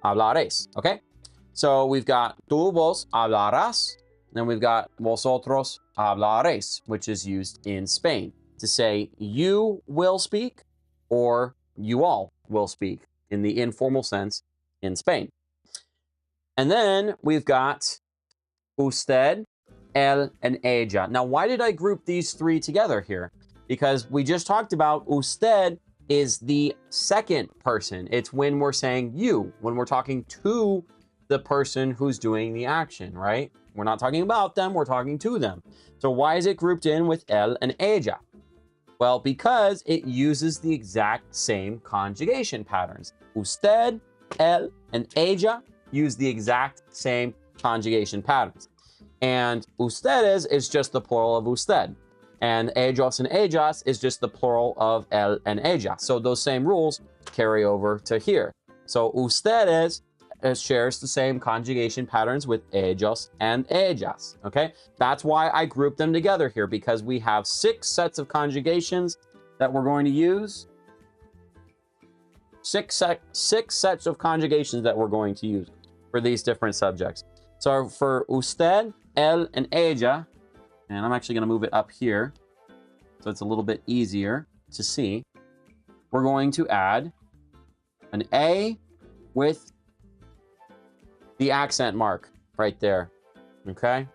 Hablares. Okay. So we've got tú vos hablarás. Then we've got vosotros hablaréis, which is used in Spain to say you will speak or you all will speak in the informal sense in Spain. And then we've got usted, él, and ella. Now, why did I group these three together here? Because we just talked about usted is the second person. It's when we're saying you, when we're talking to the person who's doing the action, right? We're not talking about them, we're talking to them. So why is it grouped in with él and ella? Well, because it uses the exact same conjugation patterns. Usted, él, and ella use the exact same conjugation patterns. And ustedes is just the plural of usted. And ellos and ellas is just the plural of él and ella. So those same rules carry over to here. So ustedes shares the same conjugation patterns with ellos and ellas, okay? That's why I grouped them together here, because we have 6 sets of conjugations that we're going to use. 6 sets of conjugations that we're going to use for these different subjects. So for usted, él, and ella, and I'm actually going to move it up here so it's a little bit easier to see, we're going to add an A with the accent mark right there, okay?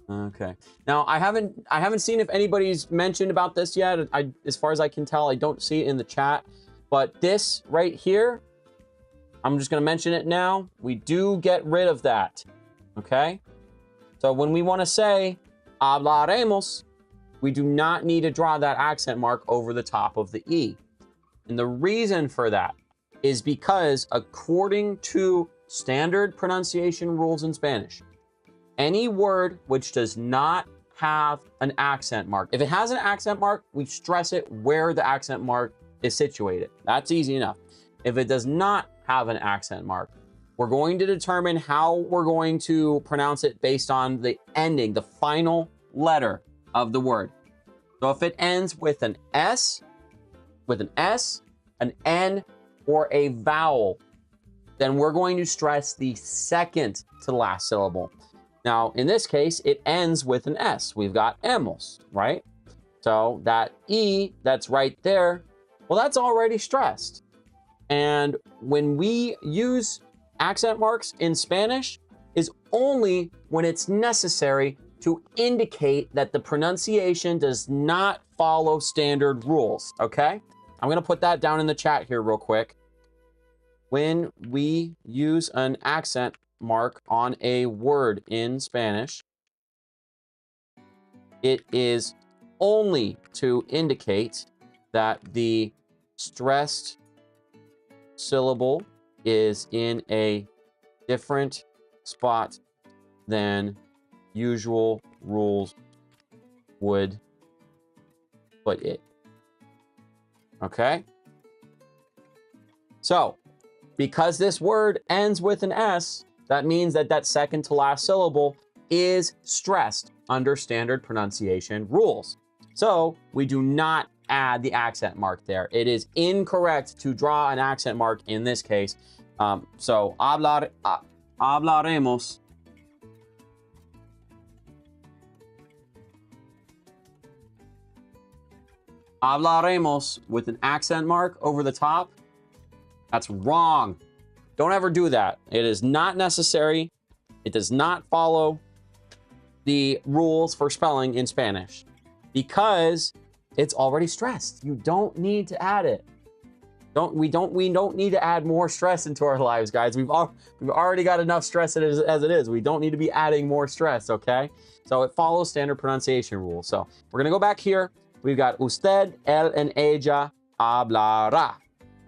Okay. Now, I haven't seen if anybody's mentioned about this yet. As far as I can tell, I don't see it in the chat. But this right here, I'm just going to mention it now. We do get rid of that, okay? So when we want to say hablaremos, we do not need to draw that accent mark over the top of the E. And the reason for that is because according to standard pronunciation rules in Spanish, any word which does not have an accent mark, if it has an accent mark, we stress it where the accent mark is situated. That's easy enough. If it does not have an accent mark, we're going to determine how we're going to pronounce it based on the ending, the final letter of the word. So if it ends with an S, an N, or a vowel, then we're going to stress the second to last syllable. Now, in this case, it ends with an S. We've got hemos, right? So that E that's right there, well, that's already stressed. And when we use accent marks in Spanish is only when it's necessary to indicate that the pronunciation does not follow standard rules, okay? I'm gonna put that down in the chat here real quick. When we use an accent mark on a word in Spanish, it is only to indicate that the stressed syllable is in a different spot than usual rules would put it. Okay? So, because this word ends with an S, that means that that second to last syllable is stressed under standard pronunciation rules. So, we do not add the accent mark there. It is incorrect to draw an accent mark in this case. So, hablaremos. Hablaremos with an accent mark over the top. That's wrong. Don't ever do that. It is not necessary. It does not follow the rules for spelling in Spanish because it's already stressed. You don't need to add it. We don't need to add more stress into our lives, guys. We've already got enough stress as it is. We don't need to be adding more stress, okay? So it follows standard pronunciation rules. So we're gonna go back here. We've got usted, él, and ella hablará,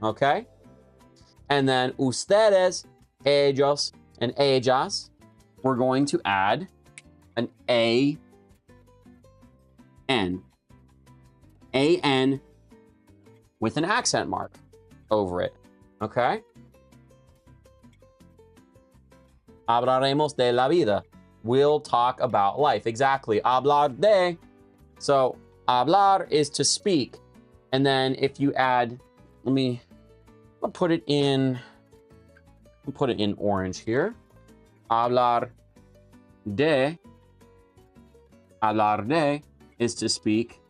okay? And then ustedes, ellos, and ellas, we're going to add an A-N. A-N with an accent mark over it, okay? Hablaremos de la vida. We'll talk about life. Exactly. Hablar de. So hablar is to speak. And then if you add, I'll put it in orange here. Hablar de is to speak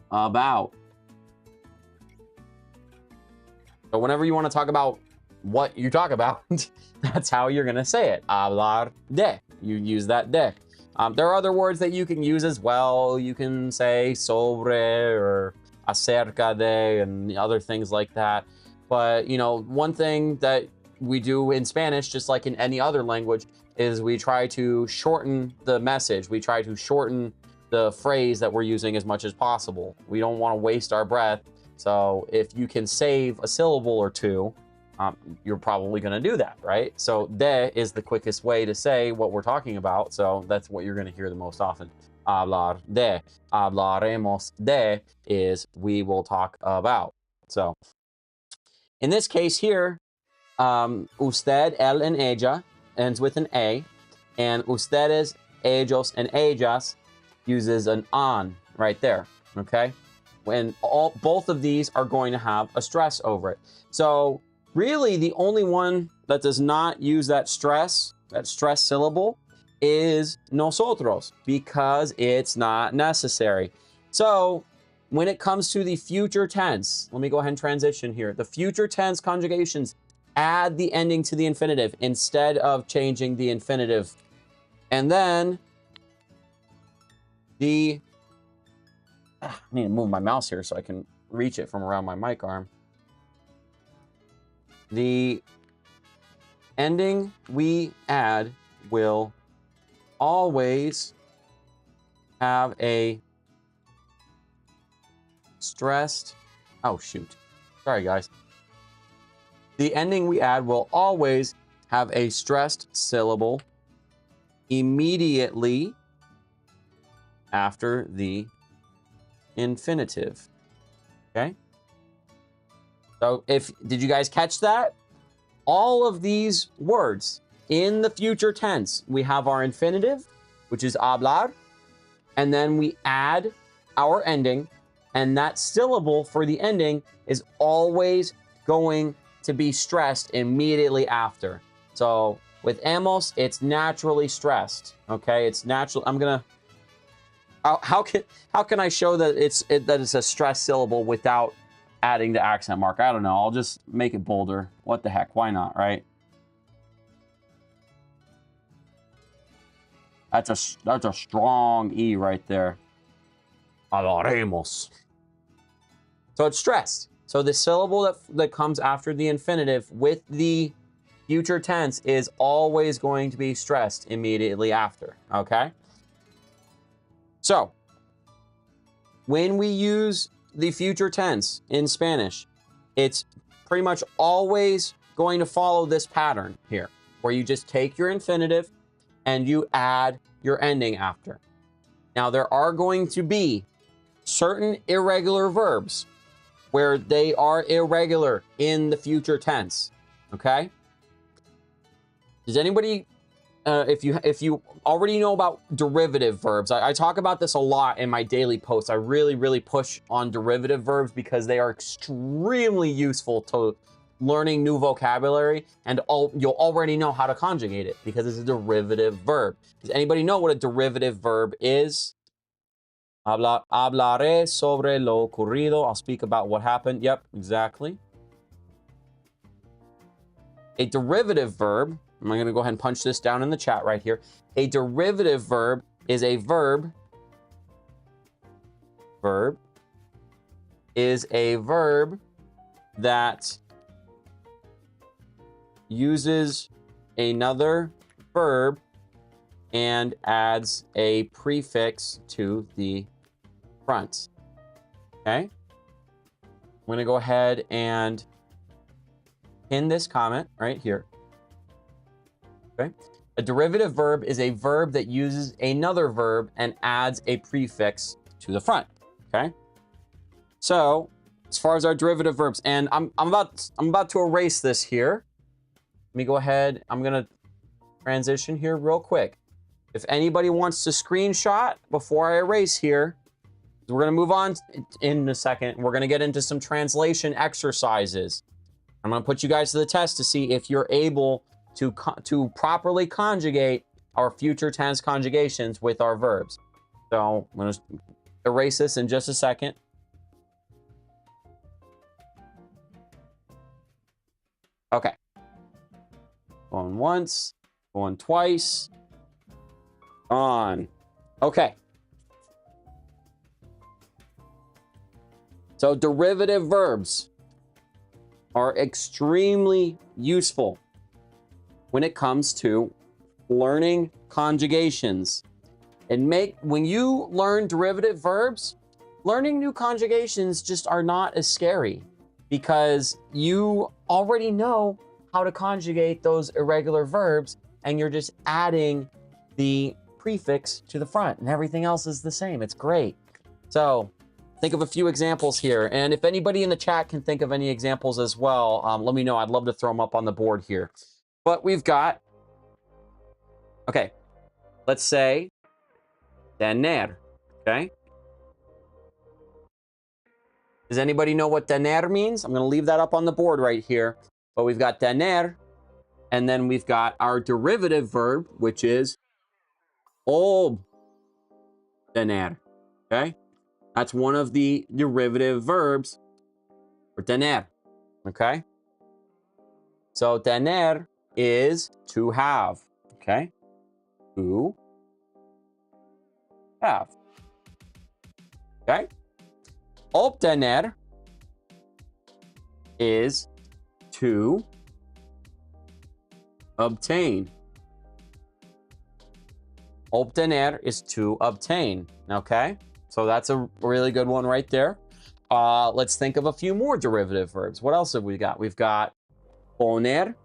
about. So whenever you want to talk about what you talk about, that's how you're going to say it. Hablar de. You use that de. There are other words that you can use as well. You can say sobre or acerca de and other things like that. But, you know, one thing that we do in Spanish, just like in any other language, is we try to shorten the message. We try to shorten the phrase that we're using as much as possible. We don't want to waste our breath. So if you can save a syllable or two, you're probably going to do that, right? So de is the quickest way to say what we're talking about. So that's what you're going to hear the most often. Hablar de. Hablaremos de is we will talk about. So in this case here, usted, él, and ella ends with an A, and ustedes, ellos, and ellas uses an on right there, okay? When both of these are going to have a stress over it. So really the only one that does not use that stress syllable is nosotros, because it's not necessary. So when it comes to the future tense, let me go ahead and transition here. The future tense conjugations add the ending to the infinitive instead of changing the infinitive. And then I need to move my mouse here so I can reach it from around my mic arm. The ending we add will always have a stressed, oh shoot, sorry guys. The ending we add will always have a stressed syllable immediately after the infinitive. Okay? So did you guys catch that? All of these words in the future tense, we have our infinitive, which is hablar, and then we add our ending, and that syllable for the ending is always going to be stressed immediately after. So with hemos, it's naturally stressed. Okay, it's natural. How can I show that it's a stressed syllable without adding the accent mark? I don't know. I'll just make it bolder. What the heck? Why not? Right? That's a strong E right there. Hablaremos. So it's stressed. So the syllable that comes after the infinitive with the future tense is always going to be stressed immediately after, okay? So when we use the future tense in Spanish, it's pretty much always going to follow this pattern here, where you just take your infinitive and you add your ending after. Now, there are going to be certain irregular verbs where they are irregular in the future tense, okay? Does anybody, if you already know about derivative verbs, I talk about this a lot in my daily posts. I really push on derivative verbs because they are extremely useful to learning new vocabulary, and you'll already know how to conjugate it because it's a derivative verb. Does anybody know what a derivative verb is? Hablaré sobre lo ocurrido. I'll speak about what happened. Yep, exactly. A derivative verb, I'm going to go ahead and punch this down in the chat right here. A derivative verb is a verb that uses another verb and adds a prefix to the front. Okay? I'm going to go ahead and pin this comment right here. Okay? A derivative verb is a verb that uses another verb and adds a prefix to the front. Okay? So, as far as our derivative verbs, and I'm about to erase this here. Let me go ahead. I'm going to transition here real quick. If anybody wants to screenshot before I erase here, we're going to move on in a second. We're going to get into some translation exercises. I'm going to put you guys to the test to see if you're able to properly conjugate our future tense conjugations with our verbs. So I'm going to erase this in just a second. Okay. Going once, going twice. On. Okay. So derivative verbs are extremely useful when it comes to learning conjugations. And when you learn derivative verbs, learning new conjugations just are not as scary because you already know how to conjugate those irregular verbs and you're just adding the prefix to the front and everything else is the same. It's great. So think of a few examples here. And if anybody in the chat can think of any examples as well, let me know. I'd love to throw them up on the board here. But we've got, okay, let's say tener, okay? Does anybody know what tener means? I'm going to leave that up on the board right here. But we've got tener, and then we've got our derivative verb, which is obtener, okay? That's one of the derivative verbs for tener, okay? So tener is to have, okay? To have, okay? Obtener is to obtain. Obtener is to obtain, okay? So that's a really good one right there. Let's think of a few more derivative verbs. What else have we got? We've got poner,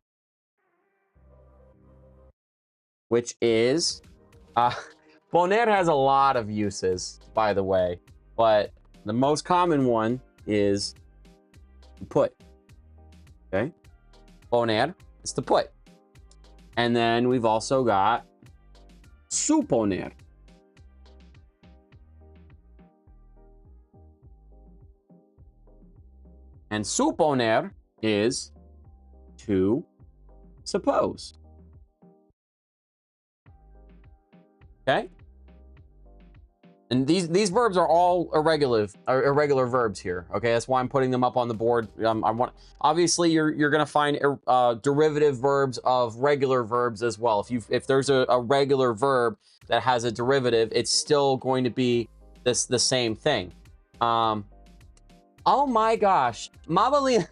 which is, poner has a lot of uses, by the way, but the most common one is put, okay? Poner is to put. And then we've also got suponer. And suponer is to suppose. Okay? And these verbs are all irregular verbs here. Okay, that's why I'm putting them up on the board. Obviously you're gonna find derivative verbs of regular verbs as well. If there's a regular verb that has a derivative, it's still going to be the same thing. Oh my gosh, Mabalina,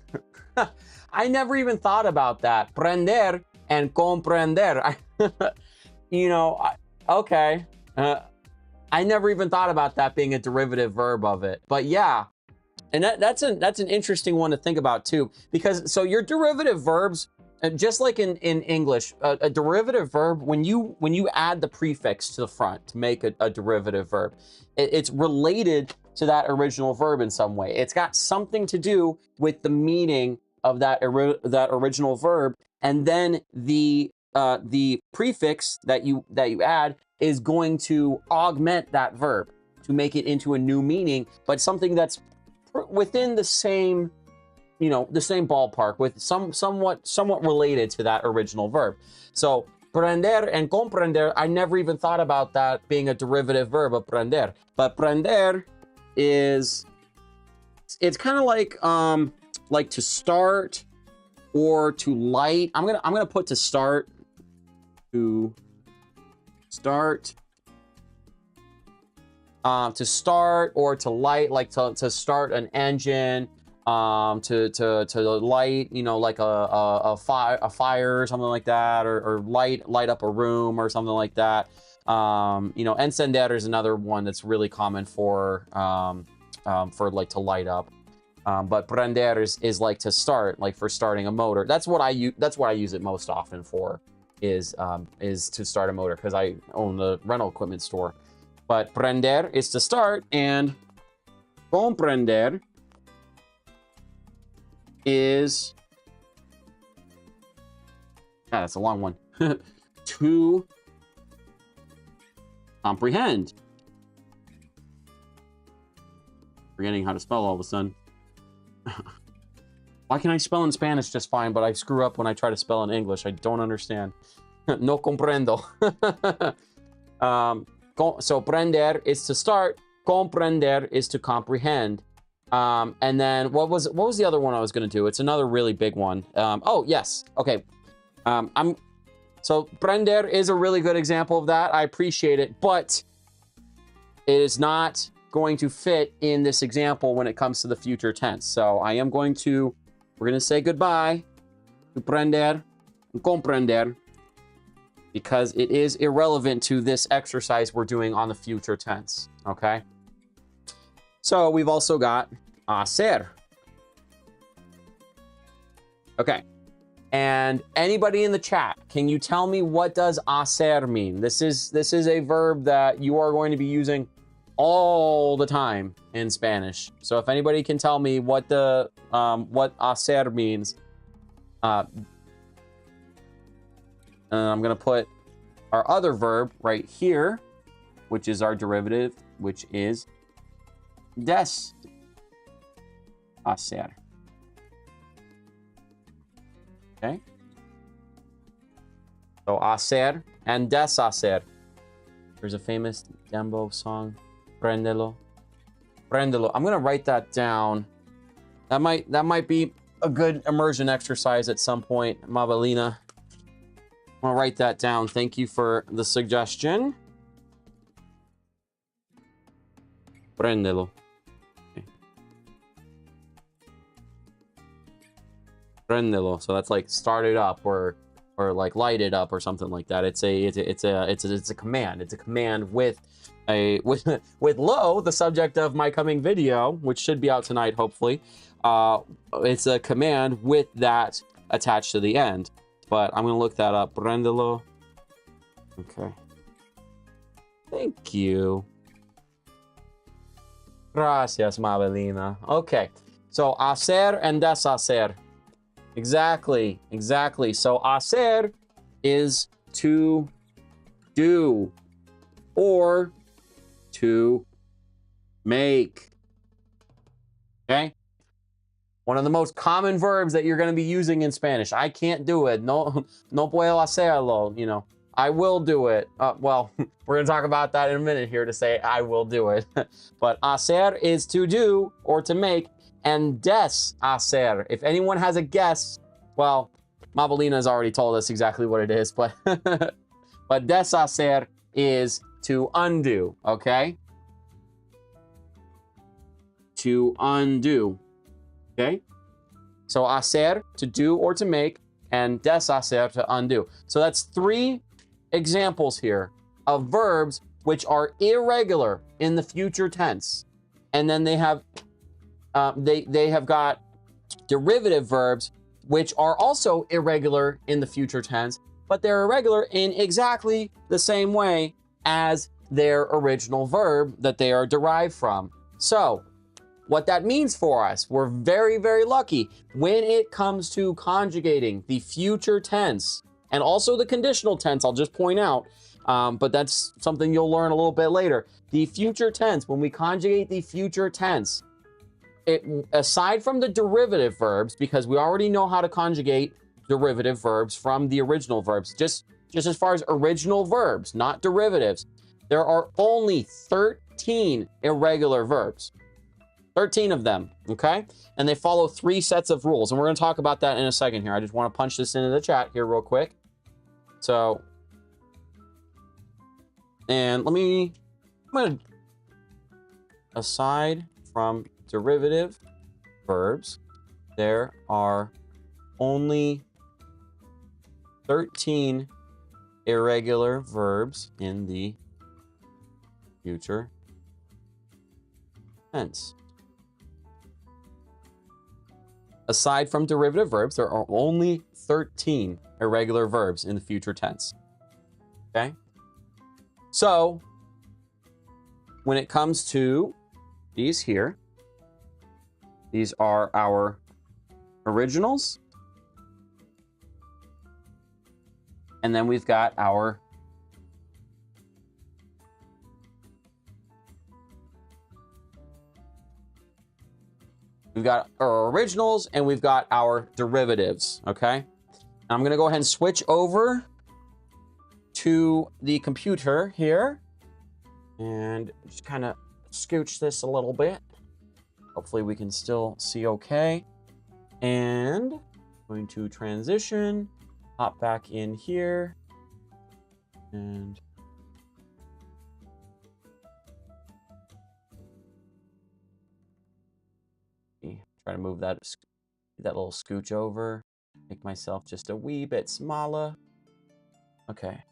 I never even thought about that. Prender and comprender. You know, okay. I never even thought about that being a derivative verb of it. But yeah, and that's an interesting one to think about too, because so your derivative verbs, just like in English, a derivative verb, when you add the prefix to the front to make a derivative verb, it's related to that original verb in some way. It's got something to do with the meaning of that original verb, and then the prefix that you add is going to augment that verb to make it into a new meaning, but something that's within the same, you know, the same ballpark, with somewhat related to that original verb. So prender and comprender, I never even thought about that being a derivative verb of prender. But prender is, it's kind of like to start or to light. I'm gonna put to start. To start or to light, like to start an engine, to light, you know, like a fire or something like that, or light up a room or something like that. You know, encender is another one that's really common for like to light up. But prender is like to start, like for starting a motor. That's what I use it most often for. Is to start a motor, because I own the rental equipment store. But prender is to start, and comprender is, that's a long one, to comprehend. Forgetting how to spell all of a sudden. Why can I spell in Spanish just fine, but I screw up when I try to spell in English? I don't understand. No comprendo. So prender is to start. Comprender is to comprehend. And then what was the other one I was going to do? It's another really big one. Oh, yes. Okay. So prender is a really good example of that. I appreciate it, but it is not going to fit in this example when it comes to the future tense. So we're going to say goodbye to prender and comprender because it is irrelevant to this exercise we're doing on the future tense, okay? So we've also got hacer. Okay. And anybody in the chat, can you tell me what does hacer mean? This is a verb that you are going to be using all the time in Spanish. So if anybody can tell me what hacer means, and I'm gonna put our other verb right here, which is our derivative, which is deshacer. Okay. So hacer and deshacer. There's a famous Dembo song, Prendelo. Prendelo. I'm gonna write that down. That might be a good immersion exercise at some point, Mabelina. I'm gonna write that down. Thank you for the suggestion. Prendelo. Okay. Prendelo. So that's like start it up or like light it up or something like that. It's a command. It's a command with Lo, the subject of my coming video, which should be out tonight, hopefully. It's a command with that attached to the end. But I'm gonna look that up. Prendelo. Okay. Thank you. Gracias, Mabelina. Okay. So hacer and deshacer. Exactly. So hacer is to do or to make. Okay? One of the most common verbs that you're going to be using in Spanish. I can't do it. No puedo hacerlo. You know, I will do it. Well, we're going to talk about that in a minute here to say I will do it. But hacer is to do or to make. And deshacer, if anyone has a guess, well, Mabelina has already told us exactly what it is, but but deshacer is to undo, okay? To undo, okay? So hacer, to do or to make, and deshacer, to undo. So that's 3 examples here of verbs which are irregular in the future tense. And then they have got derivative verbs which are also irregular in the future tense, but they're irregular in exactly the same way as their original verb that they are derived from. So what that means for us, we're very, very lucky when it comes to conjugating the future tense and also the conditional tense, I'll just point out, but that's something you'll learn a little bit later. The future tense, when we conjugate the future tense, aside from the derivative verbs, because we already know how to conjugate derivative verbs from the original verbs, just as far as original verbs, not derivatives, there are only 13 irregular verbs. 13 of them, okay? And they follow 3 sets of rules, and we're going to talk about that in a second here. I just want to punch this into the chat here real quick. So, and aside from derivative verbs, there are only 13 irregular verbs in the future tense. Aside from derivative verbs, there are only 13 irregular verbs in the future tense. Okay? So, when it comes to these here, these are our originals And then we've got our originals and we've got our derivatives, okay? I'm going to go ahead and switch over to the computer here and just kind of scooch this a little bit. Hopefully we can still see okay. And going to transition, hop back in here, and try to move that little scooch over, make myself just a wee bit smaller. Okay.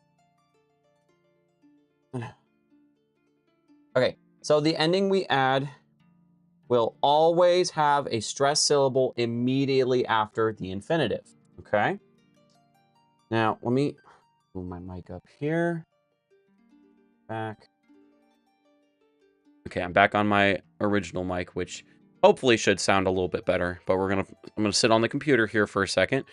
Okay, so the ending we add will always have a stressed syllable immediately after the infinitive, okay? Now, let me move my mic up here. Back. Okay, I'm back on my original mic, which hopefully should sound a little bit better, but I'm gonna sit on the computer here for a second.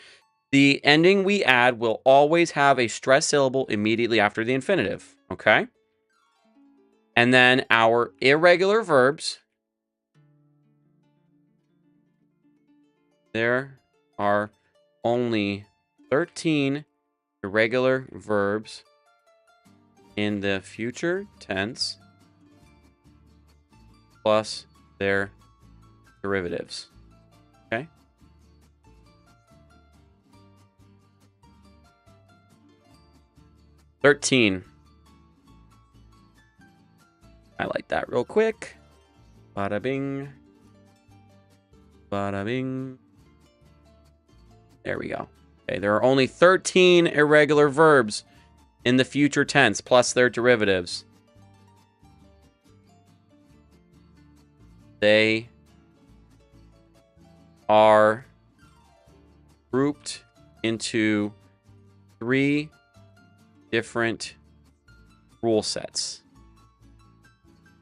The ending we add will always have a stressed syllable immediately after the infinitive, okay? And then our irregular verbs, there are only 13 irregular verbs in the future tense plus their derivatives, okay? $13. Highlight that real quick. Bada bing. Bada bing. There we go. Okay, there are only 13 irregular verbs in the future tense plus their derivatives. They are grouped into 3 different rule sets.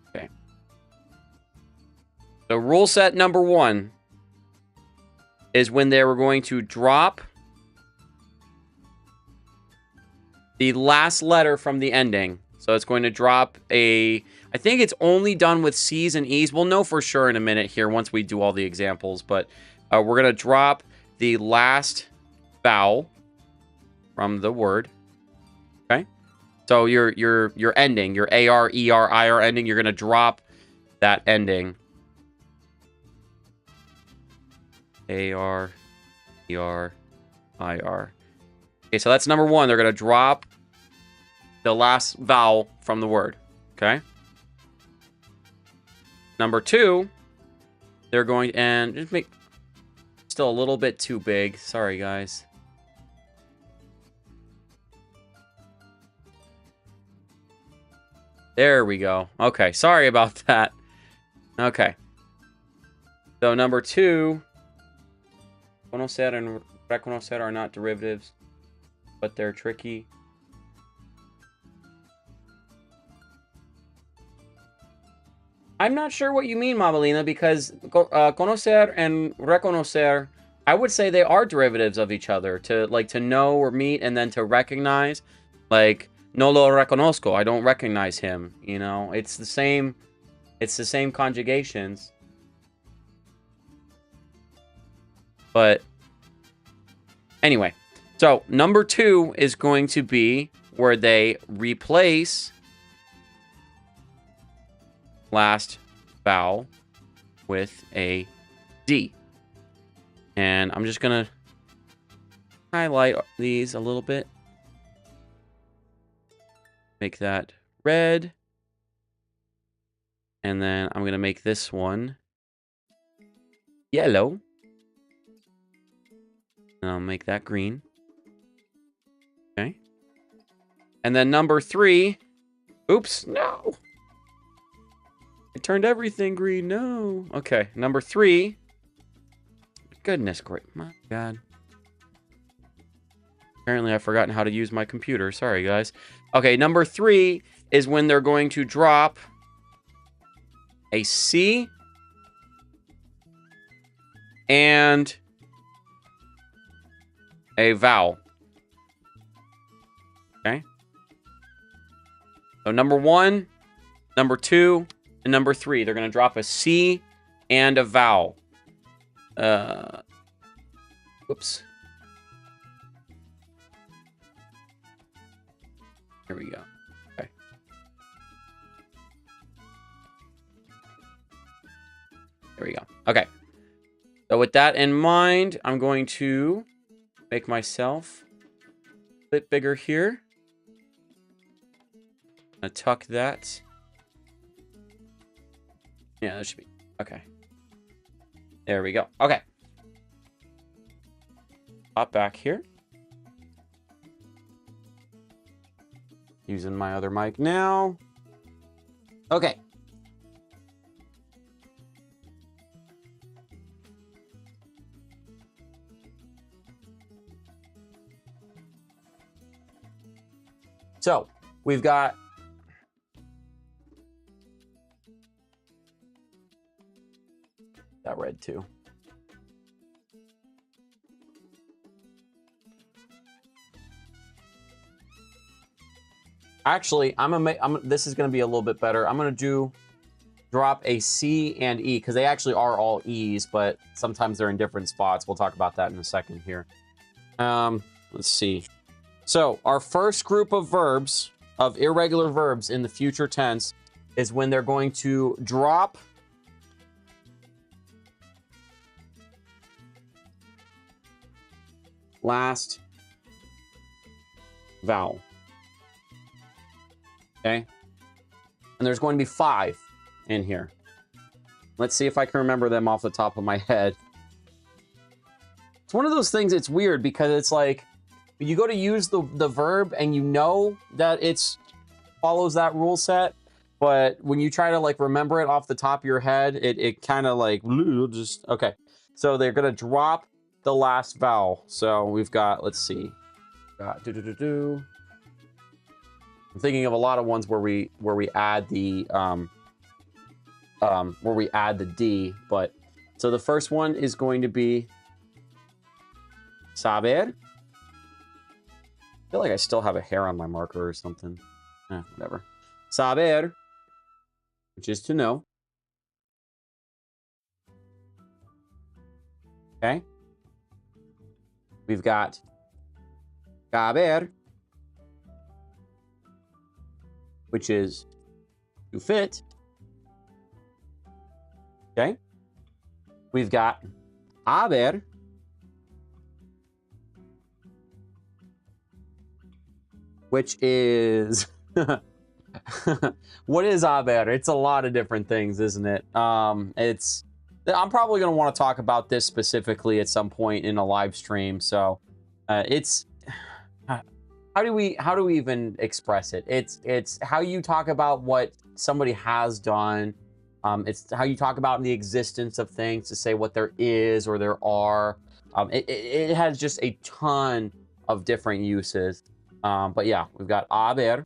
Okay. So rule set number 1 is when they were going to drop the last letter from the ending. So it's going to drop I think it's only done with C's and E's. We'll know for sure in a minute here once we do all the examples, but we're going to drop the last vowel from the word. Okay? So your ending, your AR, ER, IR ending, you're going to drop that ending. AR, ER, IR. Okay, so that's number 1. They're going to drop the last vowel from the word. Okay? Number 2, they're going and just make still a little bit too big. Sorry, guys. There we go. Okay, sorry about that. Okay. So number 2, conocer and reconocer are not derivatives, but they're tricky. I'm not sure what you mean, Mamalina, because conocer and reconocer, I would say they are derivatives of each other. To know or meet and then to recognize. Like, no lo reconozco, I don't recognize him. You know, it's the same conjugations. But anyway, so number 2 is going to be where they replace last vowel with a D. And I'm just going to highlight these a little bit. Make that red. And then I'm going to make this one yellow. And I'll make that green. Okay. And then number 3. Oops, no. I turned everything green. No. Okay, number 3. Goodness great. My God. Apparently I've forgotten how to use my computer. Sorry, guys. Okay, number 3 is when they're going to drop a C and a vowel. Okay. So number 1, number 2, and number 3. They're going to drop a C and a vowel. Whoops. Here we go. Okay. There we go. Okay. So with that in mind, I'm going to make myself a bit bigger here. I'm going to tuck that. Yeah, that should be... Okay. There we go. Okay. Pop back here. Using my other mic now. Okay. So, we've got that red too. Actually, this is going to be a little bit better. I'm going to drop a C and E, because they actually are all E's, but sometimes they're in different spots. We'll talk about that in a second here. Let's see. So, our first group of verbs, of irregular verbs in the future tense, is when they're going to drop last vowel. Okay? And there's going to be 5 in here. Let's see if I can remember them off the top of my head. It's one of those things, it's weird, because it's like, you go to use the verb and you know that it's follows that rule set, but when you try to like remember it off the top of your head, it kind of like just okay. So they're gonna drop the last vowel. So we've got, let's see, got I'm thinking of a lot of ones where we add the D, but so the first one is going to be saber. I feel like I still have a hair on my marker or something. Whatever. Saber, which is to know. Okay. We've got caber, which is to fit. Okay. We've got haber, which is what is haber? It's a lot of different things, isn't it? I'm probably going to want to talk about this specifically at some point in a live stream. So it's how do we even express it? It's how you talk about what somebody has done. It's how you talk about the existence of things to say what there is or there are. It has just a ton of different uses. But yeah, we've got aber.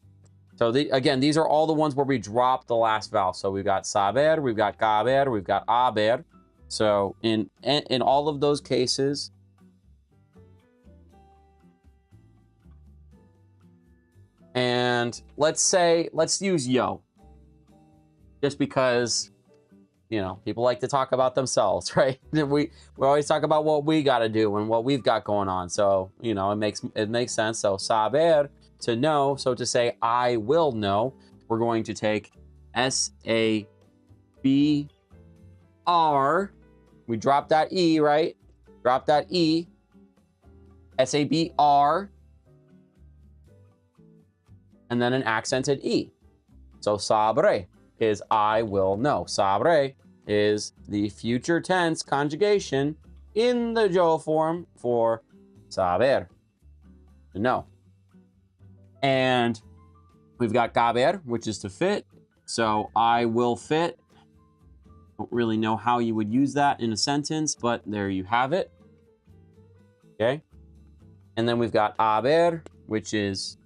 So again, these are all the ones where we drop the last vowel. So we've got saber, we've got caber, we've got aber. So in all of those cases, and let's use yo, just because, you know, people like to talk about themselves, right? We always talk about what we got to do and what we've got going on. So, you know, it makes sense. So saber, to know. So to say I will know, we're going to take S-A-B-R. We drop that E, right? Drop that E. S-A-B-R. And then an accented E. So sabré is I will know. Sabré is the future tense conjugation in the yo form for saber, to know. And we've got caber, which is to fit. So I will fit. Don't really know how you would use that in a sentence, but there you have it. Okay. And then we've got haber, which is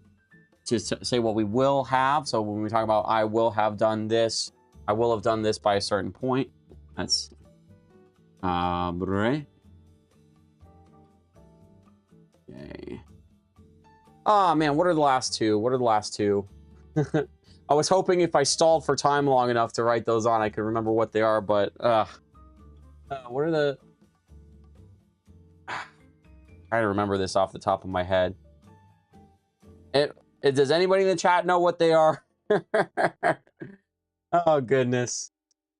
to say what we will have. So when we talk about I will have done this, I will have done this by a certain point. That's habre. Okay. Oh, man, what are the last two? What are the last two? I was hoping if I stalled for time long enough to write those on, I could remember what they are, but, what are the... Trying to remember this off the top of my head. Does anybody in the chat know what they are? Oh, goodness.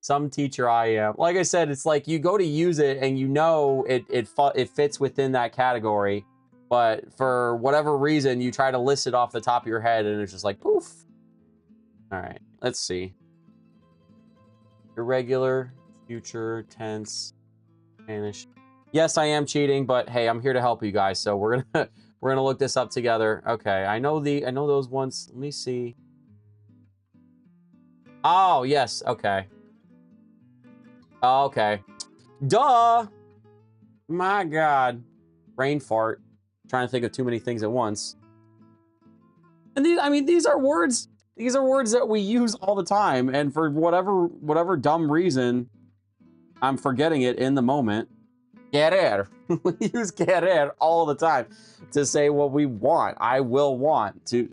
Some teacher I am. Like I said, it's like you go to use it and you know it fits within that category, but for whatever reason, you try to list it off the top of your head and it's just like, poof. All right, let's see. Irregular, future, tense, Spanish. Yes, I am cheating, but hey, I'm here to help you guys, so we're gonna look this up together. Okay, I know those ones. Let me see. Oh, yes, okay. Okay. Duh! My God. Brain fart. Trying to think of too many things at once. And these are words. These are words that we use all the time, and for whatever dumb reason, I'm forgetting it in the moment. Querer. We use querer all the time to say what we want. I will want to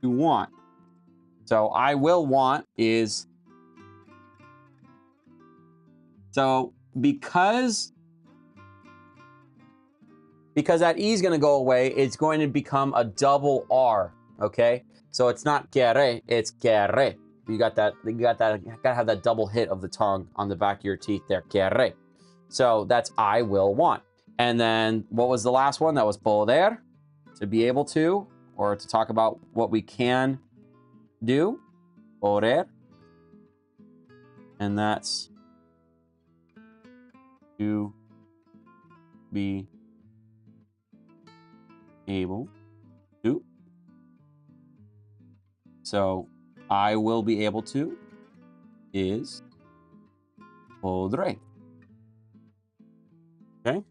want. So I will want is... So because that E is going to go away, it's going to become a double R, okay? So it's not quere, it's quere. You gotta have that double hit of the tongue on the back of your teeth there, quere. So that's I will want. And then what was the last one? That was poder, to be able to, or to talk about what we can do, poder. And that's to be able to. So I will be able to is podré. Okay.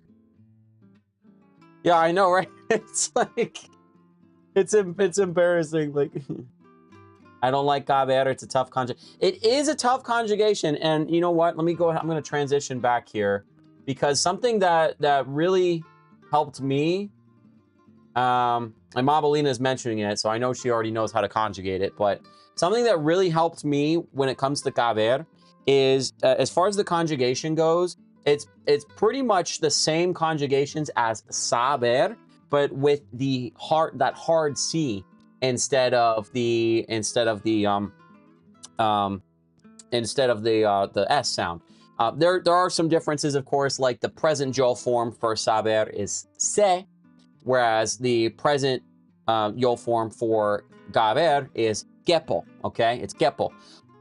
Yeah, I know, right? It's like it's embarrassing. Like I don't like caber. It's a tough conjugation. It is a tough conjugation, and you know what? Let me go ahead. I'm going to transition back here because something that really helped me. And Mabelina is mentioning it, so I know she already knows how to conjugate it. But something that really helped me when it comes to caber is, as far as the conjugation goes, it's pretty much the same conjugations as saber, but with the hard C instead of the S sound. There are some differences, of course, like the present Joel form for saber is se, whereas the present Joel form for caber is quepo, okay? It's quepo.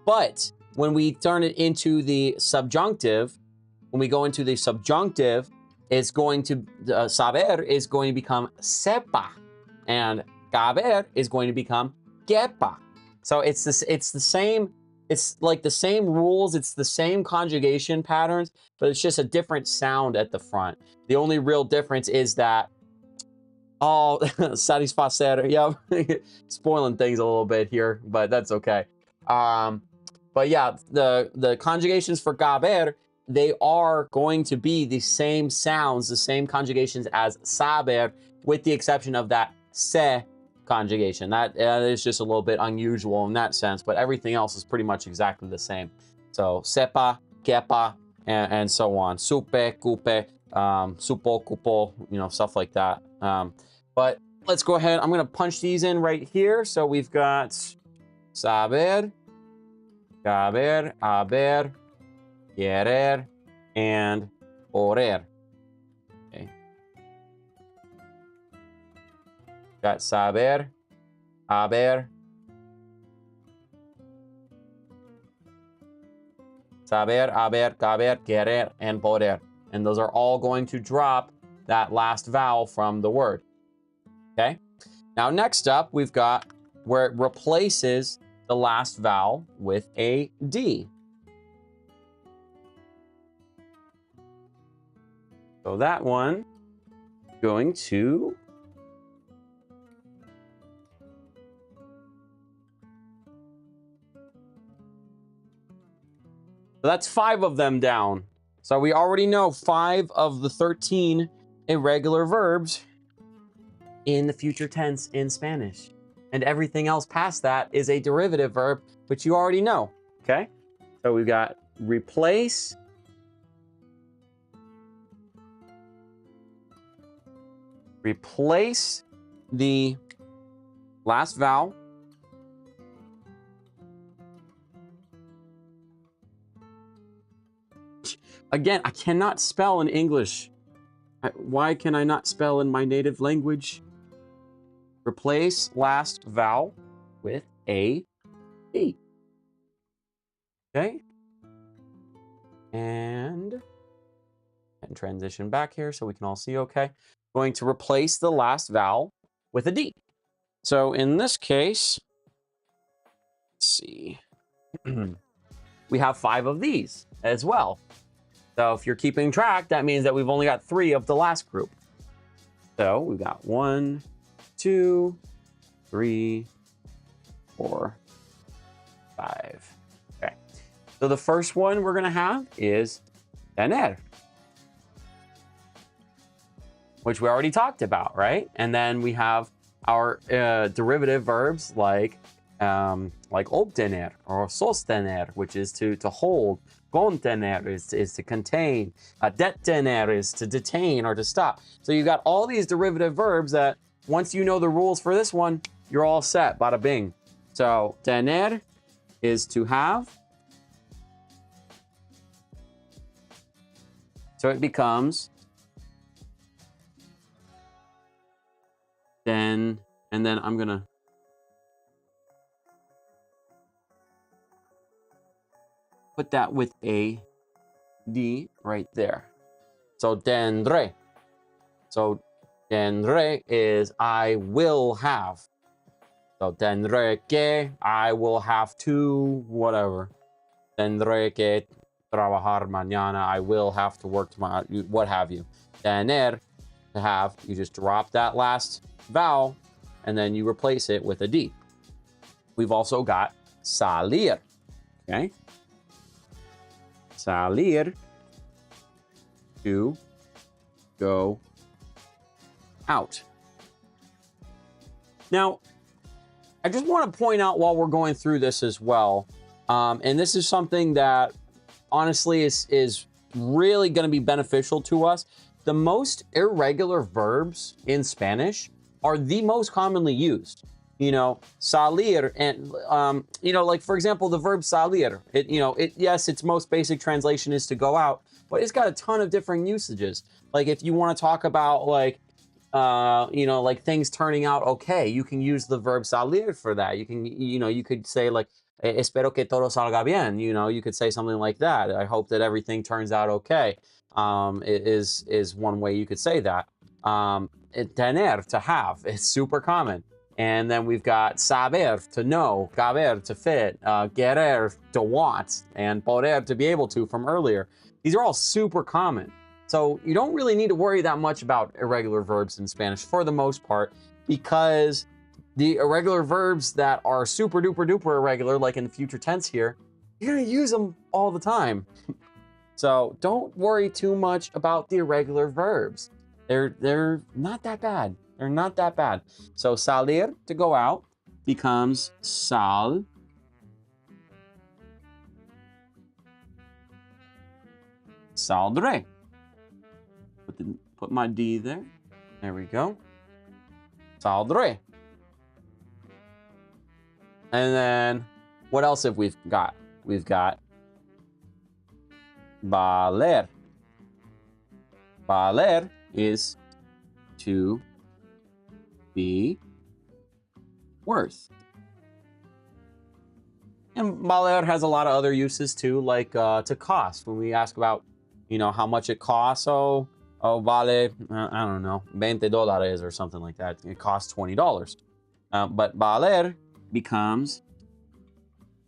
But when we turn it into the subjunctive, when we go into the subjunctive, it's going to, saber is going to become sepa, and caber is going to become quepa. So it's the same, it's like the same rules, it's the same conjugation patterns, but it's just a different sound at the front. The only real difference is that all satisfacer, yeah, spoiling things a little bit here, but that's okay. But yeah, the conjugations for caber, they are going to be the same sounds, the same conjugations as saber, with the exception of that se conjugation. That is just a little bit unusual in that sense, but everything else is pretty much exactly the same. So sepa, quepa, and so on. Supe, cupe, supo, cupo, you know, stuff like that. But let's go ahead. I'm going to punch these in right here. So we've got saber, caber, haber, querer, and orer. Okay. Got saber, haber, caber, querer, and poder. And those are all going to drop that last vowel from the word. Okay. Now, next up, we've got where it replaces the last vowel with a D. So that one going to so that's 5 of them down. So we already know 5 of the 13 irregular verbs in the future tense in Spanish. And everything else past that is a derivative verb, which you already know, okay? So we've got replace, the last vowel again. I cannot spell in English. Why can I not spell in my native language? Replace last vowel with a D. Okay. And transition back here so we can all see okay. Going to replace the last vowel with a D. So in this case, let's see. We have 5 of these as well. So if you're keeping track, that means that we've only got 3 of the last group. So we've got 1, 2, 3, 4, 5. Okay. So the first one we're going to have is tener, which we already talked about, right? And then we have our derivative verbs like obtener or sostener, which is to hold. Contener is to contain. Detener is to detain or to stop. So you've got all these derivative verbs that once you know the rules for this one, you're all set. Bada bing. So tener is to have. So it becomes then, and then I'm gonna put that with a D right there. So tendré. So tendré is I will have. So tendré que, I will have to, whatever. Tendré que trabajar mañana, I will have to work tomorrow, what have you. Tener, to have, you just drop that last vowel and then you replace it with a D. We've also got salir, okay? Salir, to go out. Now, I just want to point out while we're going through this as well, and this is something that honestly is really going to be beneficial to us. The most irregular verbs in Spanish are the most commonly used. You know, salir, and you know, like for example, the verb salir. Yes, its most basic translation is to go out, but it's got a ton of different usages. Like if you want to talk about like, like things turning out okay, you can use the verb salir for that. You can, you could say like, espero que todo salga bien. You could say something like that. I hope that everything turns out okay. Is one way you could say that. Tener, to have, it's super common. And then we've got saber, to know, caber, to fit, querer, to want, and poder, to be able to, from earlier. These are all super common. So you don't really need to worry that much about irregular verbs in Spanish for the most part, because the irregular verbs that are super duper duper irregular, like in the future tense here, you're gonna use them all the time. So don't worry too much about the irregular verbs. They're not that bad. They're not that bad. So salir, to go out, becomes sal. Saldré. Put my D there. There we go. Saldré. And then what else have we got? We've got valer. Valer is to be worth. And valer has a lot of other uses too, like to cost. When we ask about, how much it costs, vale, I don't know, $20 or something like that. It costs $20. But valer becomes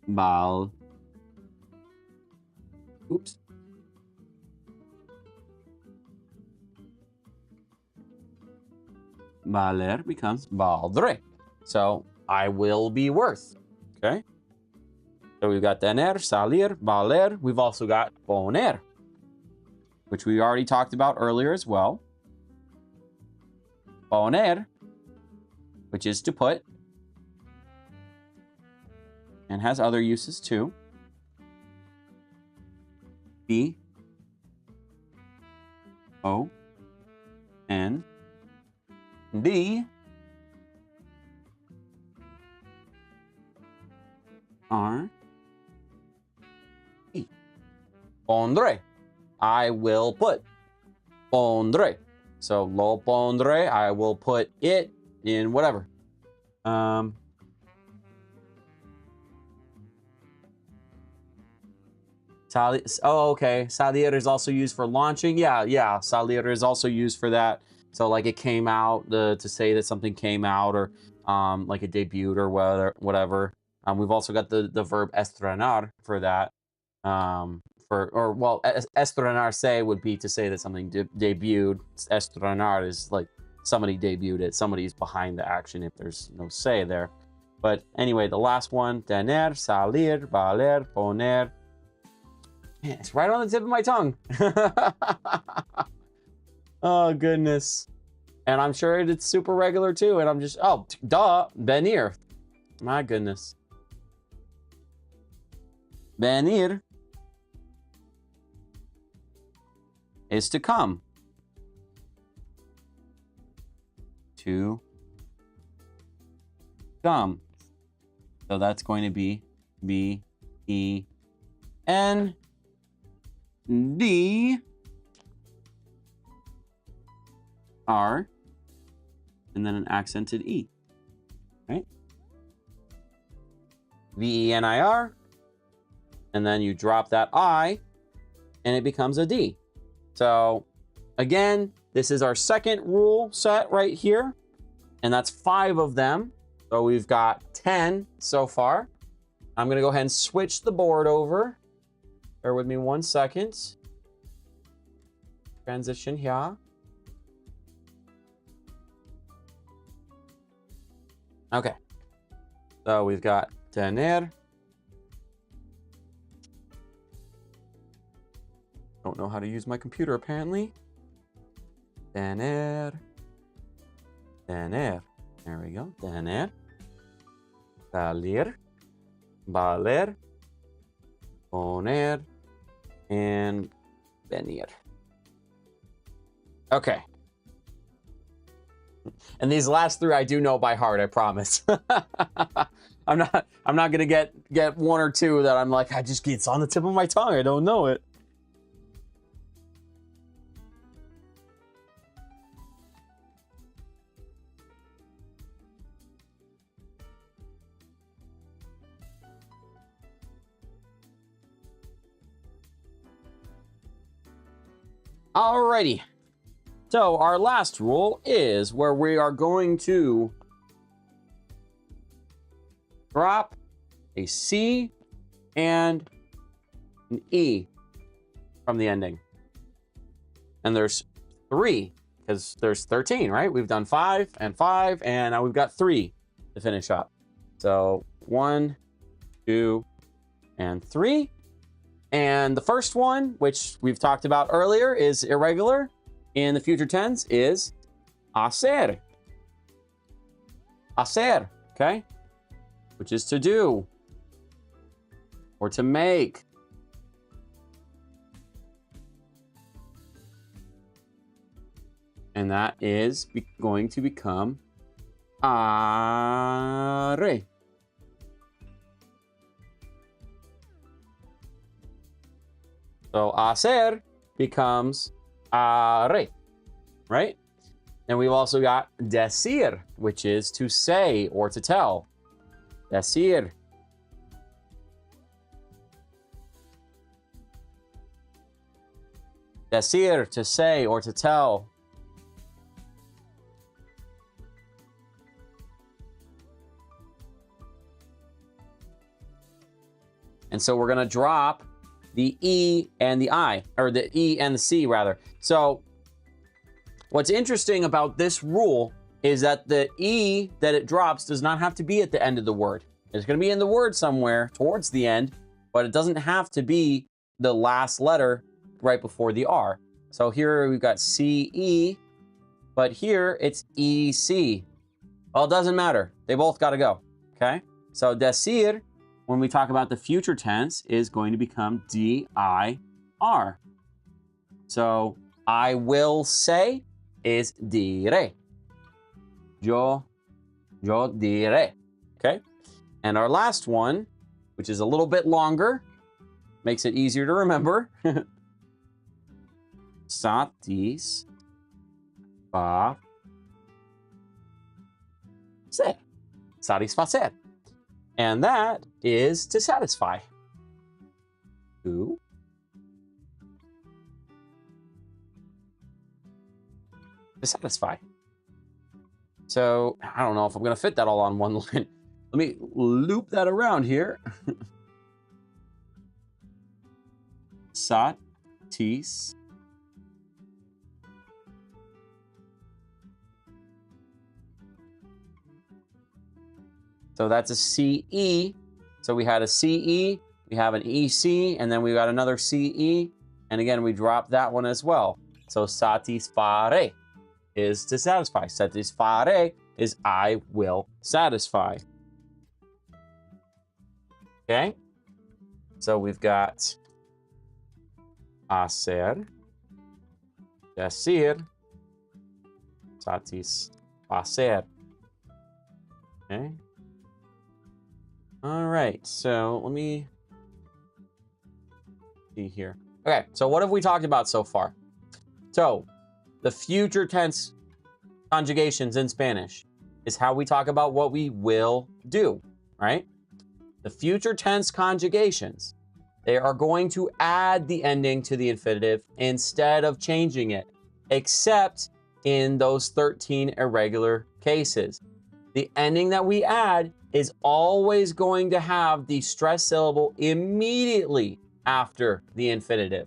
valer becomes valdré. So I will be worth. Okay. So we've got tener, salir, valer. We've also got poner, which we already talked about earlier as well. Poner which is to put, and has other uses too. B O N D R E. Pondré. I will put. Pondré. So lo pondré. I will put it in whatever. Oh, okay. Salir is also used for launching. Yeah. Salir is also used for that. So like it came out, to say that something came out, or like it debuted or whatever. We've also got the verb estrenar for that. Estrenar se would be to say that something debuted. Estrenar is like somebody debuted it. Somebody's behind the action if there's no se there. But anyway, the last one, tener, salir, valer, poner. Man, it's right on the tip of my tongue. Oh, goodness. And I'm sure it's super regular, too. And I'm just, oh, duh, venir. My goodness. Venir is to come. To come. So that's going to be V-E-N D R and then an accented E, right? V-E-N-I-R, and then you drop that I and it becomes a D. So again, this is our second rule set right here, and that's 5 of them. So we've got 10 so far. I'm gonna go ahead and switch the board over. Bear with me 1 second. Transition here. Okay. So we've got tener. Don't know how to use my computer apparently. Tener. Tener. There we go. Tener. Salir. Valer. Poner. And venir. Okay. And these last 3 I do know by heart, I promise. I'm not gonna get 1 or 2 that I'm like, it's on the tip of my tongue. I don't know it. Alrighty. So our last rule is where we are going to drop a C and an E from the ending. And there's 3, because there's 13, right? We've done 5 and 5, and now we've got 3 to finish up. So 1, 2, and 3. And the first one, which we've talked about earlier, is irregular. In the future tense is hacer. Hacer, okay? Which is to do or to make. And that is going to become are. So hacer becomes are, right? And we've also got decir, which is to say or to tell. Decir. Decir, to say or to tell. And so we're going to drop the E and the I, or the E and the C rather. So what's interesting about this rule is that the E that it drops does not have to be at the end of the word. It's going to be in the word somewhere towards the end, but it doesn't have to be the last letter right before the R. So here we've got CE, but here it's EC. Well, it doesn't matter. They both got to go. Okay? So decir, when we talk about the future tense, is going to become dir. So I will say is diré. Yo diré. Okay? And our last one, which is a little bit longer, makes it easier to remember. Satisfacer. Satisfacer. And that is to satisfy. To satisfy. So I don't know if I'm going to fit that all on one line. Let me loop that around here. Satis. So that's a CE. So we had a CE, we have an EC, and then we got another CE. And again, we dropped that one as well. So satisfare is to satisfy. Satisfare is I will satisfy. Okay? So we've got hacer, decir, satisfacer. Okay? All right, so let me see here. Okay, so what have we talked about so far? So the future tense conjugations in Spanish is how we talk about what we will do, right? The future tense conjugations, they are going to add the ending to the infinitive instead of changing it, except in those 13 irregular cases. The ending that we add is always going to have the stress syllable immediately after the infinitive.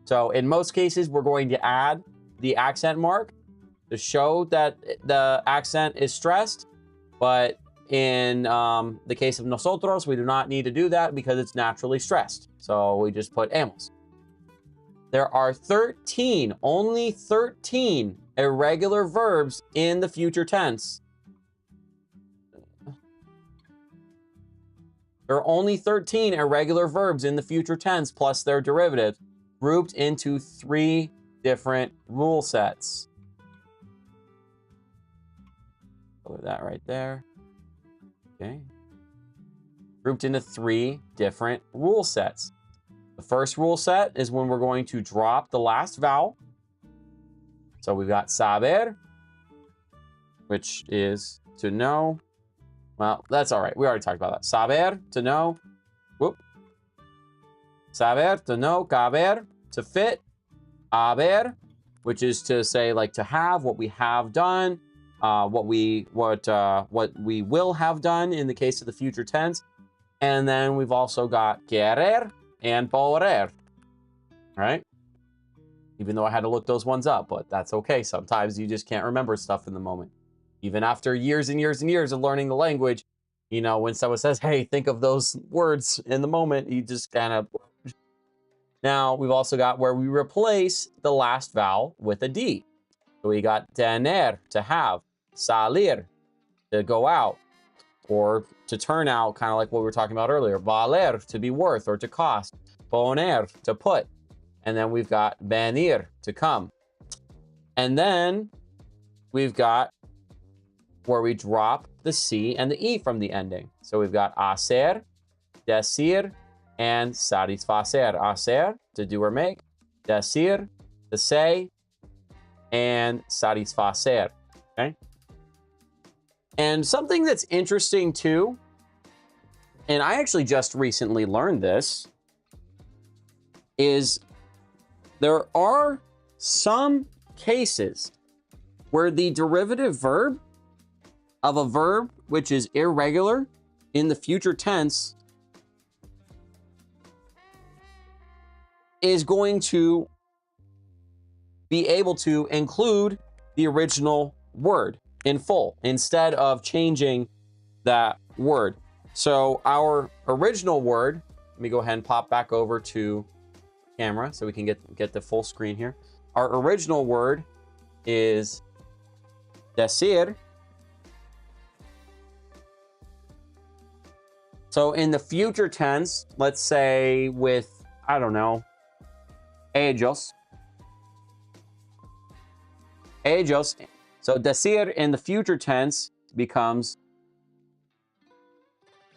So in most cases, we're going to add the accent mark to show that the accent is stressed. But in the case of nosotros, we do not need to do that because it's naturally stressed. So we just put hemos. There are 13, only 13 irregular verbs in the future tense. There are only 13 irregular verbs in the future tense plus their derivatives, grouped into 3 different rule sets. Put that right there. Okay. Grouped into 3 different rule sets. The first rule set is when we're going to drop the last vowel. So we've got saber, which is to know. Well, that's all right. We already talked about that. Saber, to know. Whoop. Saber, to know. Caber, to fit. Haber, which is to say, like, to have, what we have done, what we will have done in the case of the future tense. And then we've also got querer and poder. Right? Even though I had to look those ones up, but that's okay. Sometimes you just can't remember stuff in the moment. Even after years and years and years of learning the language, you know, when someone says, hey, think of those words in the moment, you just kind of... Now, we've also got where we replace the last vowel with a D. So we got tener, to have, salir, to go out, or to turn out, kind of like what we were talking about earlier. Valer, to be worth or to cost. Poner, to put. And then we've got venir, to come. And then we've got where we drop the C and the E from the ending. So we've got hacer, decir, and satisfacer. Hacer, to do or make. Decir, to say. And satisfacer. Okay? And something that's interesting too, and I actually just recently learned this, is there are some cases where the derivative verb of a verb which is irregular in the future tense is going to be able to include the original word in full instead of changing that word. So our original word, let me go ahead and pop back over to camera so we can get the full screen here. Our original word is decir, So in the future tense, let's say with, I don't know, ellos. Ellos. So decir in the future tense becomes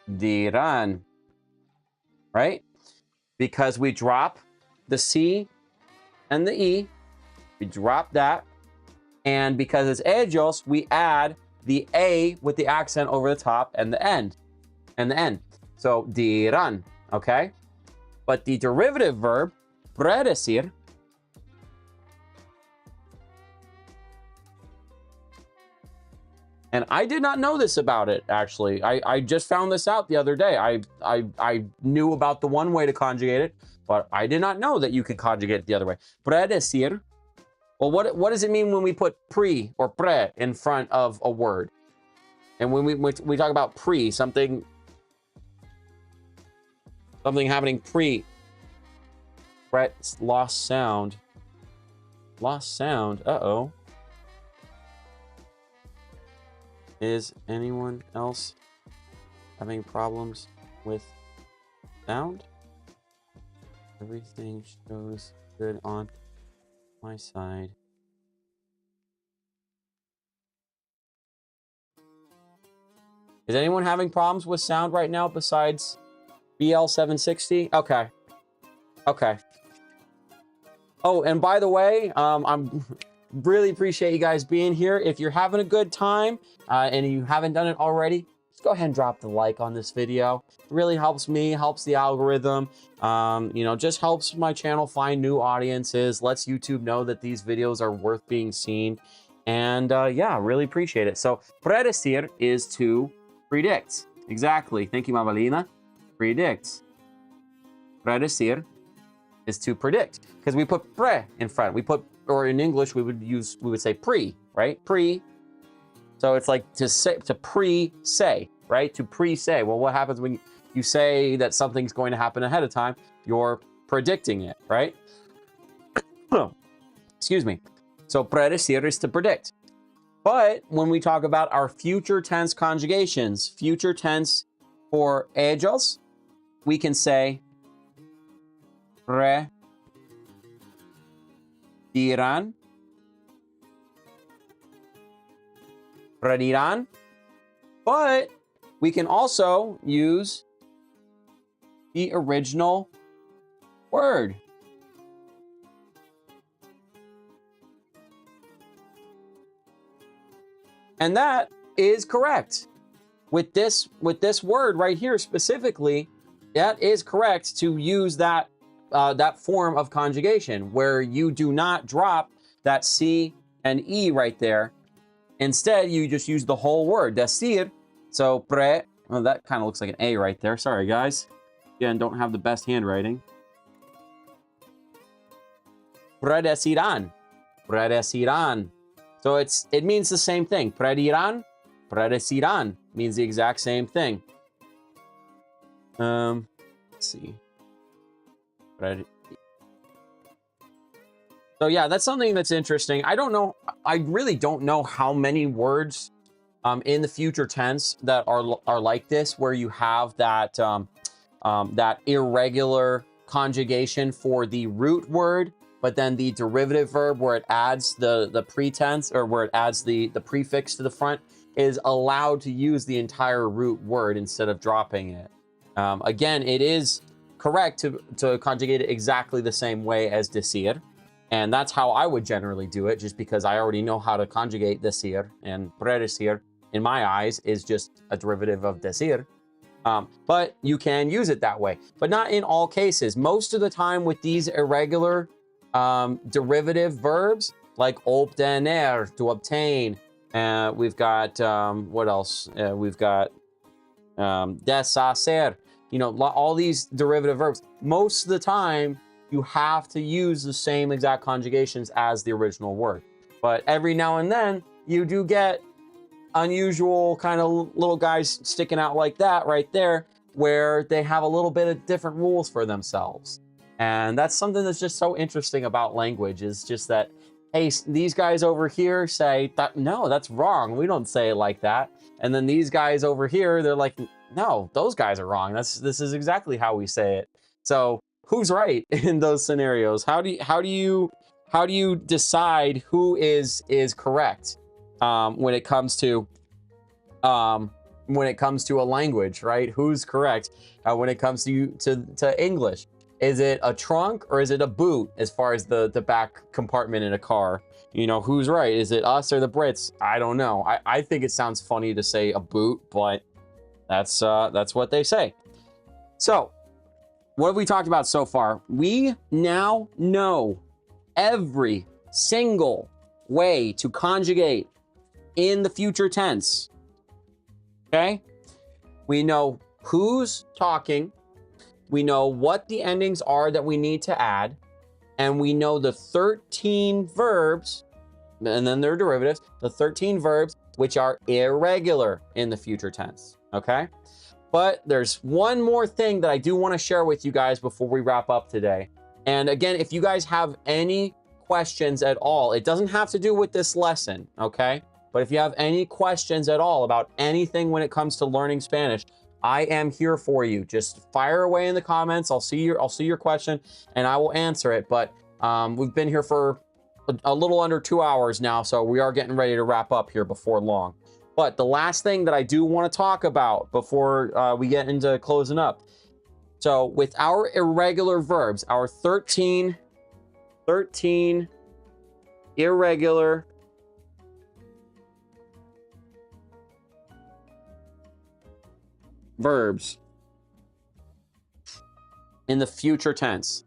dirán, right? Because we drop the C and the E. We drop that. And because it's ellos, we add the A with the accent over the top and the end. So dirán, okay? But the derivative verb, predecir, and I did not know this about it, actually. I just found this out the other day. I knew about the one way to conjugate it, but I did not know that you could conjugate it the other way. Predecir. Well, what does it mean when we put pre or pre in front of a word? And when we talk about pre, something happening pre. Brett lost sound. Uh-oh. Is anyone else having problems with sound? Everything shows good on my side. Is anyone having problems with sound right now besides BL760? Okay. Oh, and by the way, I'm really appreciate you guys being here. If you're having a good time and you haven't done it already, just go ahead and drop the like on this video. It really helps me, helps the algorithm, just helps my channel find new audiences, lets YouTube know that these videos are worth being seen. And yeah, really appreciate it. So predecir is to predict. Exactly. Thank you, Mavalina. Predict. Predecir is to predict, because we put pre in front. Or in English, we would say pre, right? Pre. So it's like to pre-say, right? To pre-say. Well, what happens when you say that something's going to happen ahead of time? You're predicting it, right? Excuse me. So predecir is to predict. But when we talk about our future tense conjugations, future tense for ellos, we can say dirán, predirán, but we can also use the original word. And that is correct. With this word right here specifically, that is correct to use that form of conjugation where you do not drop that C and E right there. Instead, you just use the whole word, decir. So well, that kind of looks like an A right there. Sorry, guys. Again, don't have the best handwriting. Predecirán. So it means the same thing. Predirán, predecirán means the exact same thing. Let's see. So yeah, that's something that's interesting. I really don't know how many words in the future tense that are like this, where you have that that irregular conjugation for the root word, but then the derivative verb where it adds the pretense, or where it adds the prefix to the front, is allowed to use the entire root word instead of dropping it. Again, it is correct to conjugate it exactly the same way as decir. And that's how I would generally do it, just because I already know how to conjugate decir, and predecir, in my eyes, is just a derivative of decir. But you can use it that way, but not in all cases. Most of the time with these irregular derivative verbs, like obtener, to obtain, we've got, what else? We've got deshacer, all these derivative verbs. Most of the time, you have to use the same exact conjugations as the original word. But every now and then, you do get unusual kind of little guys sticking out like that right there, where they have a little bit of different rules for themselves. And that's something that's just so interesting about language, is just that, hey, these guys over here say, no, that's wrong. We don't say it like that. And then these guys over here, they're like, no, those guys are wrong. This is exactly how we say it. So who's right in those scenarios? How do you decide who is correct when it comes to a language, right? Who's correct when it comes to English? Is it a trunk or is it a boot as far as the back compartment in a car? You know, who's right? Is it us or the Brits? I don't know. I think it sounds funny to say a boot, but that's what they say. So what have we talked about so far? We now know every single way to conjugate in the future tense. Okay? We know who's talking. We know what the endings are that we need to add. And we know the 13 verbs, and then their derivatives, the 13 verbs which are irregular in the future tense. Okay? But there's one more thing that I do want to share with you guys before we wrap up today. And again, if you guys have any questions at all, it doesn't have to do with this lesson, okay? But if you have any questions at all about anything when it comes to learning Spanish, I am here for you. Just fire away in the comments. I'll see your question and I will answer it. But we've been here for a little under 2 hours now, so we are getting ready to wrap up here before long. But the last thing that I do want to talk about before we get into closing up. So with our irregular verbs, our 13 irregular verbs in the future tense.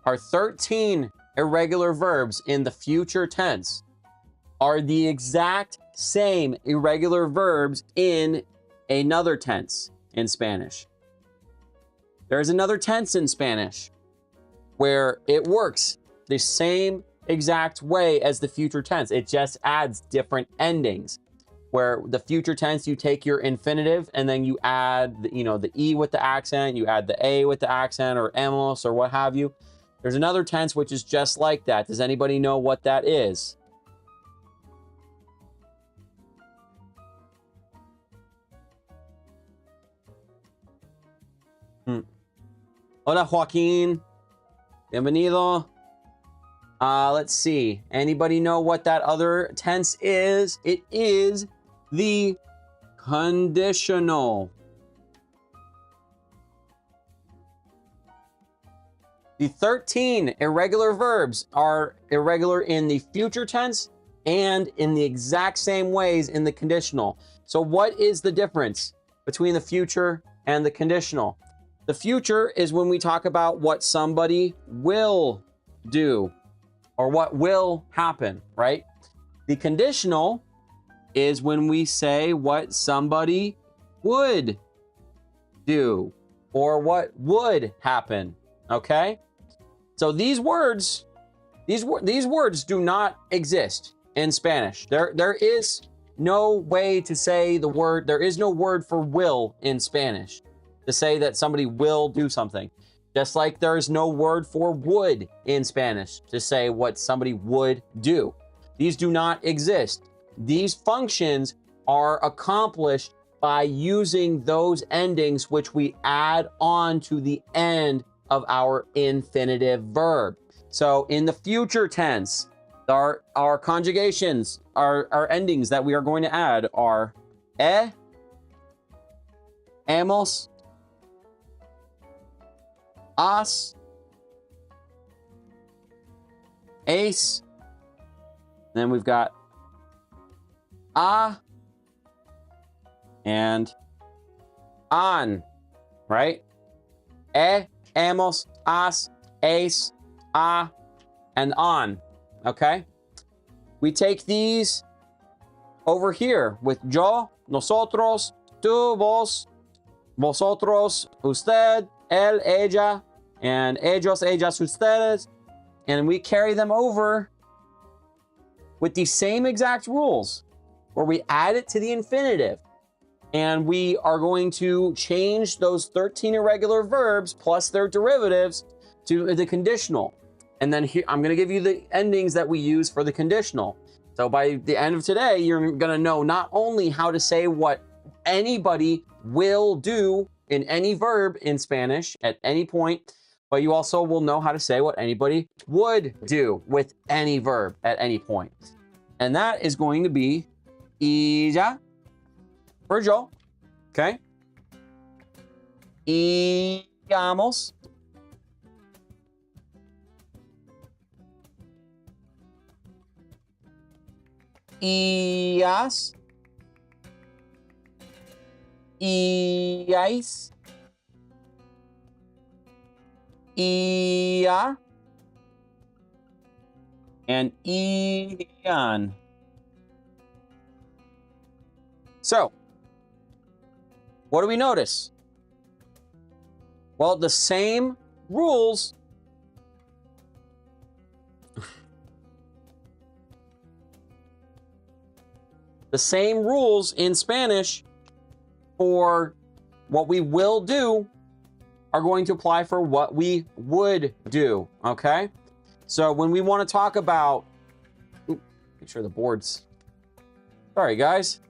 Our 13 irregular verbs in the future tense are the exact same irregular verbs in another tense in Spanish. There's another tense in Spanish where it works the same exact way as the future tense. It just adds different endings. Where the future tense, you take your infinitive and then you add, the E with the accent, you add the A with the accent, or hemos, or what have you. There's another tense which is just like that. Does anybody know what that is? Hola, Joaquin. Bienvenido. Let's see. Anybody know what that other tense is? It is the conditional. The 13 irregular verbs are irregular in the future tense and in the exact same ways in the conditional. So what is the difference between the future and the conditional? The future is when we talk about what somebody will do or what will happen, right? The conditional is when we say what somebody would do or what would happen, okay? So these words do not exist in Spanish. There is no way to say the word, there is no word for will in Spanish to say that somebody will do something. Just like there is no word for would in Spanish to say what somebody would do. These do not exist. These functions are accomplished by using those endings which we add on to the end of our infinitive verb. So in the future tense, our conjugations, our endings that we are going to add are hemos, has, es, then we've got a and an, right? Hemos, has, es, a, and an, okay? We take these over here with yo, nosotros, tú, vos, vosotros, usted, él, ella, and ellos, ellas, ustedes, and we carry them over with the same exact rules where we add it to the infinitive. And we are going to change those 13 irregular verbs plus their derivatives to the conditional. And then here, I'm going to give you the endings that we use for the conditional. So by the end of today, you're going to know not only how to say what anybody will do in any verb in Spanish at any point, but you also will know how to say what anybody would do with any verb at any point. And that is going to be ella for Joe. Okay? Íbamos. Ías. Íais. Ia. And Ian. So, what do we notice? Well, the same rules in Spanish for what we will do are going to apply for what we would do, okay? So when we want to talk about, make sure the board's, sorry guys.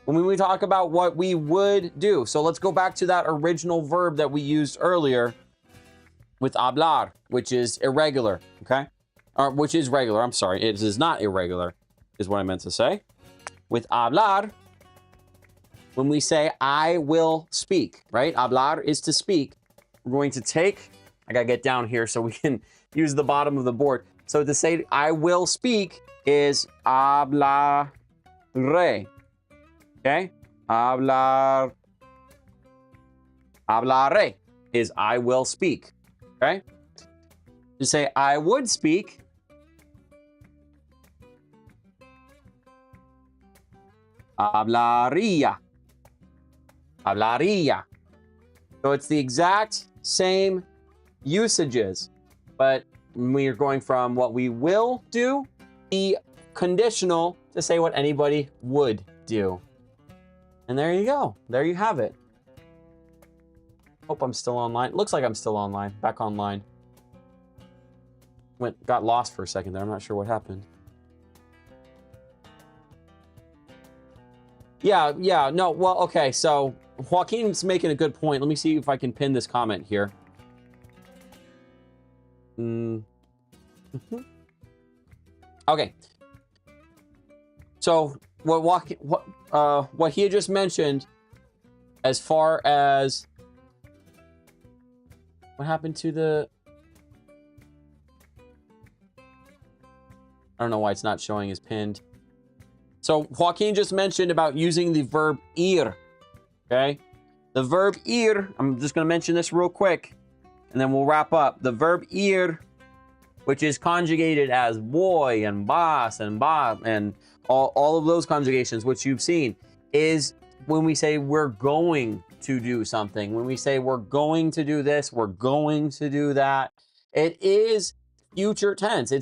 When we talk about what we would do, so let's go back to that original verb that we used earlier with hablar, which is irregular, okay? Or which is regular, I'm sorry, it is not irregular, is what I meant to say. With hablar, when we say I will speak, right? Hablar is to speak. We're going to take, I gotta get down here so we can use the bottom of the board. So to say I will speak is hablaré. Okay? Hablaré is I will speak. Okay? To say I would speak, hablaría. Hablaría. So it's the exact same usages, but we're going from what we will do, the conditional, to say what anybody would do. And there you go. There you have it. Hope I'm still online. Looks like I'm still online. Back online. Got lost for a second there. I'm not sure what happened. Yeah, no, well, okay, so Joaquin's making a good point. Let me see if I can pin this comment here. Okay. So what he had just mentioned, as far as what happened to the, I don't know why it's not showing as pinned. So Joaquin just mentioned about using the verb ir, okay? The verb ir, I'm just going to mention this real quick, and then we'll wrap up. The verb ir, which is conjugated as boy and vas and ba, and all of those conjugations, which you've seen, is when we say we're going to do something. When we say we're going to do this, we're going to do that. It is future tense.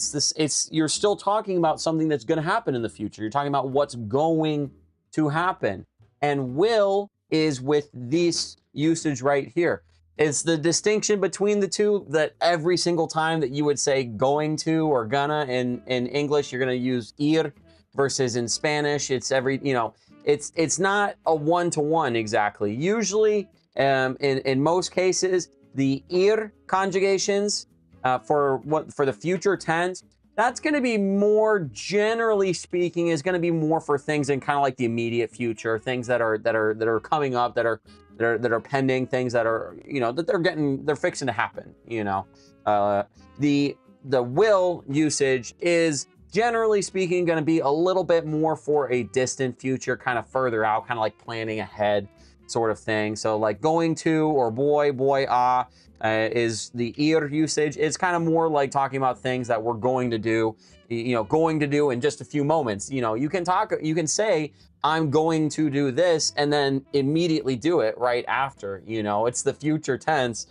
You're still talking about something that's going to happen in the future. You're talking about what's going to happen. And will is with this usage right here. It's the distinction between the two, that every single time that you would say going to or gonna in English, you're going to use ir, versus in Spanish, it's it's not a one-to-one exactly. Usually, in most cases, the ir conjugations for the future tense, that's going to be more, generally speaking, is going to be more for things in kind of like the immediate future, things that are coming up, that are pending, things that are, that they're fixing to happen. The will usage is, generally speaking, going to be a little bit more for a distant future, kind of further out, kind of like planning ahead sort of thing. So like going to, or boy, is the ir usage. It's kind of more like talking about things that we're going to do, going to do in just a few moments. You can say, I'm going to do this, and then immediately do it right after. It's the future tense,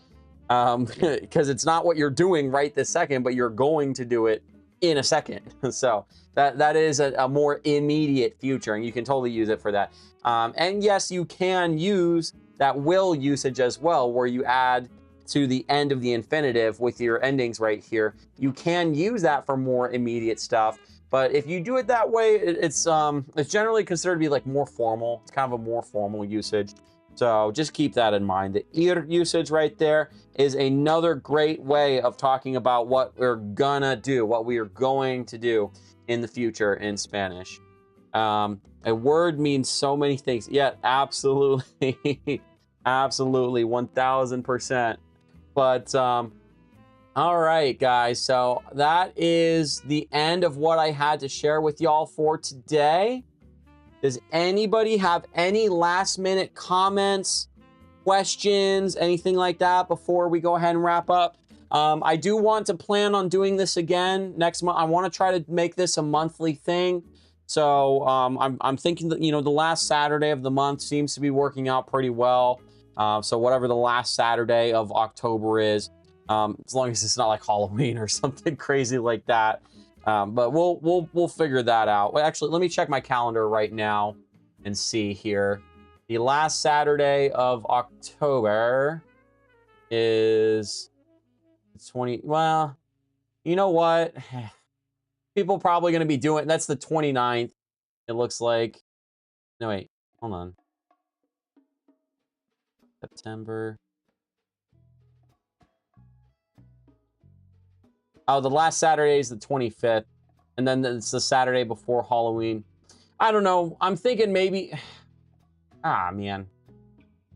because it's not what you're doing right this second, but you're going to do it in a second. So that is a more immediate future, and you can totally use it for that. And yes, you can use that will usage as well, where you add to the end of the infinitive with your endings right here. You can use that for more immediate stuff. But if you do it that way, it's generally considered to be like more formal. It's kind of a more formal usage. So just keep that in mind. The ir usage right there is another great way of talking about what we're gonna do, what we are going to do in the future in Spanish. A word means so many things. Yeah, absolutely. Absolutely, 1000%. But all right, guys. So that is the end of what I had to share with y'all for today. Does anybody have any last minute comments, questions, anything like that before we go ahead and wrap up? I do want to plan on doing this again next month. I want to try to make this a monthly thing. So I'm thinking that, you know, the last Saturday of the month seems to be working out pretty well. So whatever the last Saturday of October is, as long as it's not like Halloween or something crazy like that. But we'll figure that out. Well, actually, let me check my calendar right now and see here. The last Saturday of October is 20. Well, you know what? People probably going to be doing, that's the 29th. It looks like. No, wait, hold on. September. Oh, the last Saturday is the 25th. And then it's the Saturday before Halloween. I don't know. I'm thinking maybe... Ah, man.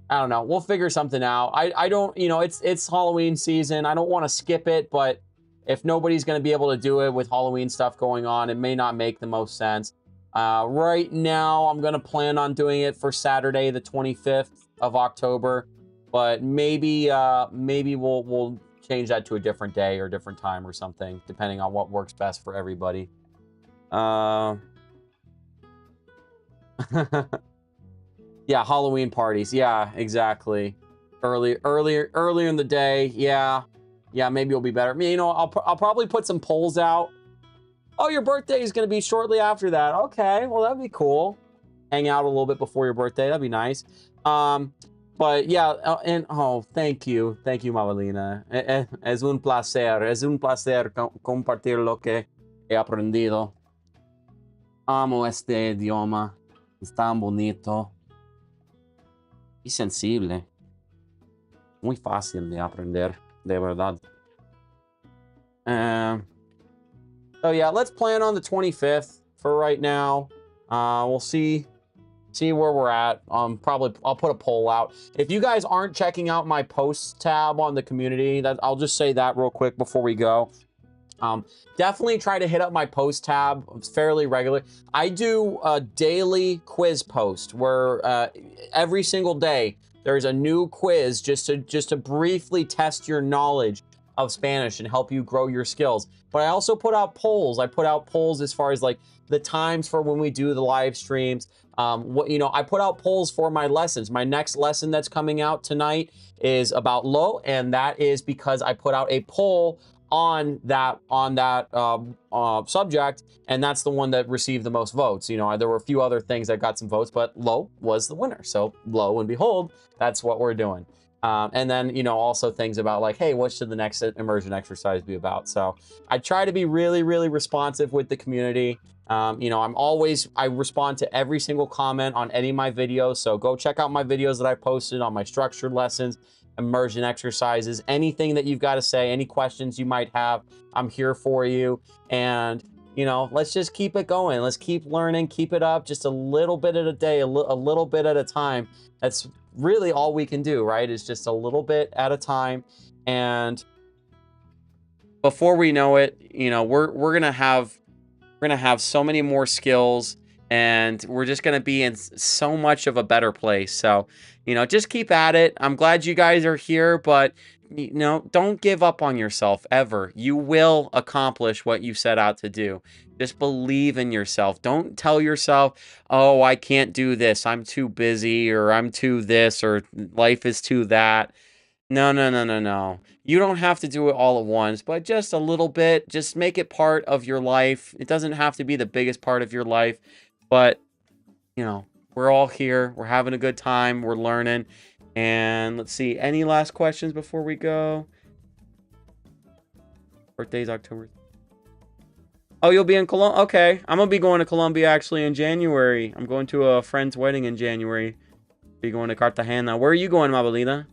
I don't know. We'll figure something out. I don't... You know, it's Halloween season. I don't want to skip it, but if nobody's going to be able to do it with Halloween stuff going on, it may not make the most sense. Right now, I'm going to plan on doing it for Saturday, the 25th of October. But maybe we'll change that to a different day or different time or something, depending on what works best for everybody. Yeah, Halloween parties. Yeah, exactly. Earlier in the day. Yeah, maybe it'll be better. You know, I'll probably put some polls out. Oh, your birthday is going to be shortly after that. Okay, well, that'd be cool. Hang out a little bit before your birthday. That'd be nice. But yeah, and oh, thank you, Mavelina. Es un placer compartir lo que he aprendido. Amo este idioma, es tan bonito y sensible, muy fácil de aprender, de verdad. So yeah, let's plan on the 25th for right now. We'll see where we're at. Probably I'll put a poll out. If you guys aren't checking out my posts tab on the community, that I'll just say that real quick before we go. Definitely try to hit up my post tab fairly regularly. I do a daily quiz post where every single day there's a new quiz just to briefly test your knowledge of Spanish and help you grow your skills. But I also put out polls. I put out polls as far as like the times for when we do the live streams. I put out polls for my lessons. My next lesson that's coming out tonight is about lo, and that is because I put out a poll on that subject, and that's the one that received the most votes. You know, there were a few other things that got some votes, but lo was the winner. So lo and behold, that's what we're doing. And then, you know, also things about like, hey, what should the next immersion exercise be about? So I try to be really, really responsive with the community. You know, I respond to every single comment on any of my videos. So go check out my videos that I posted on my structured lessons, immersion exercises, anything that you've got to say, any questions you might have, I'm here for you. And, you know, let's just keep it going. Let's keep learning, keep it up just a little bit at a day, a little bit at a time. That's really all we can do, right? Is just a little bit at a time. And before we know it, you know, we're gonna have so many more skills, and we're just gonna be in so much of a better place. So, you know, just keep at it. I'm glad you guys are here, but you know, don't give up on yourself ever. You will accomplish what you set out to do. Just believe in yourself. Don't tell yourself, oh, I can't do this. I'm too busy, or I'm too this, or life is too that. No, no, no, no, no. You don't have to do it all at once, but just a little bit. Just make it part of your life. It doesn't have to be the biggest part of your life, but, you know, we're all here. We're having a good time. We're learning. And let's see. Any last questions before we go? Birthday's October. Oh, you'll be in Colombia? Okay. I'm going to be going to Colombia actually in January. I'm going to a friend's wedding in January. Be going to Cartagena. Where are you going, Mabelina?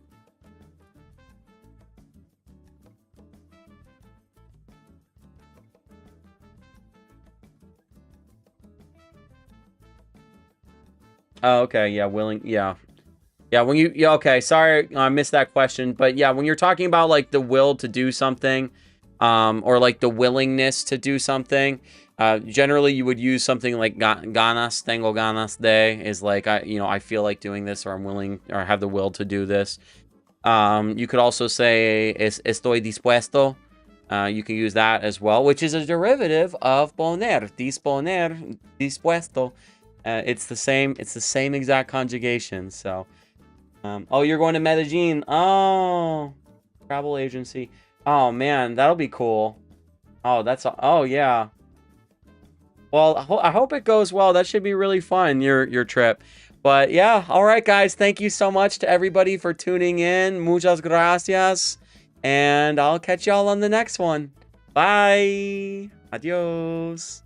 Oh, okay. Yeah, willing. Yeah. Yeah, when you... Yeah, okay. Sorry, I missed that question. But yeah, when you're talking about, like, the will to do something, or, like, the willingness to do something, generally you would use something like ganas, tengo ganas de, is like, I feel like doing this, or I'm willing, or have the will to do this. You could also say estoy dispuesto. You can use that as well, which is a derivative of poner, disponer, dispuesto. It's the same. It's the same exact conjugation. So, oh, you're going to Medellin. Oh, travel agency. Oh man, that'll be cool. Oh, oh yeah. Well, I hope it goes well. That should be really fun, your trip. But yeah, all right, guys. Thank you so much to everybody for tuning in. Muchas gracias. And I'll catch y'all on the next one. Bye. Adios.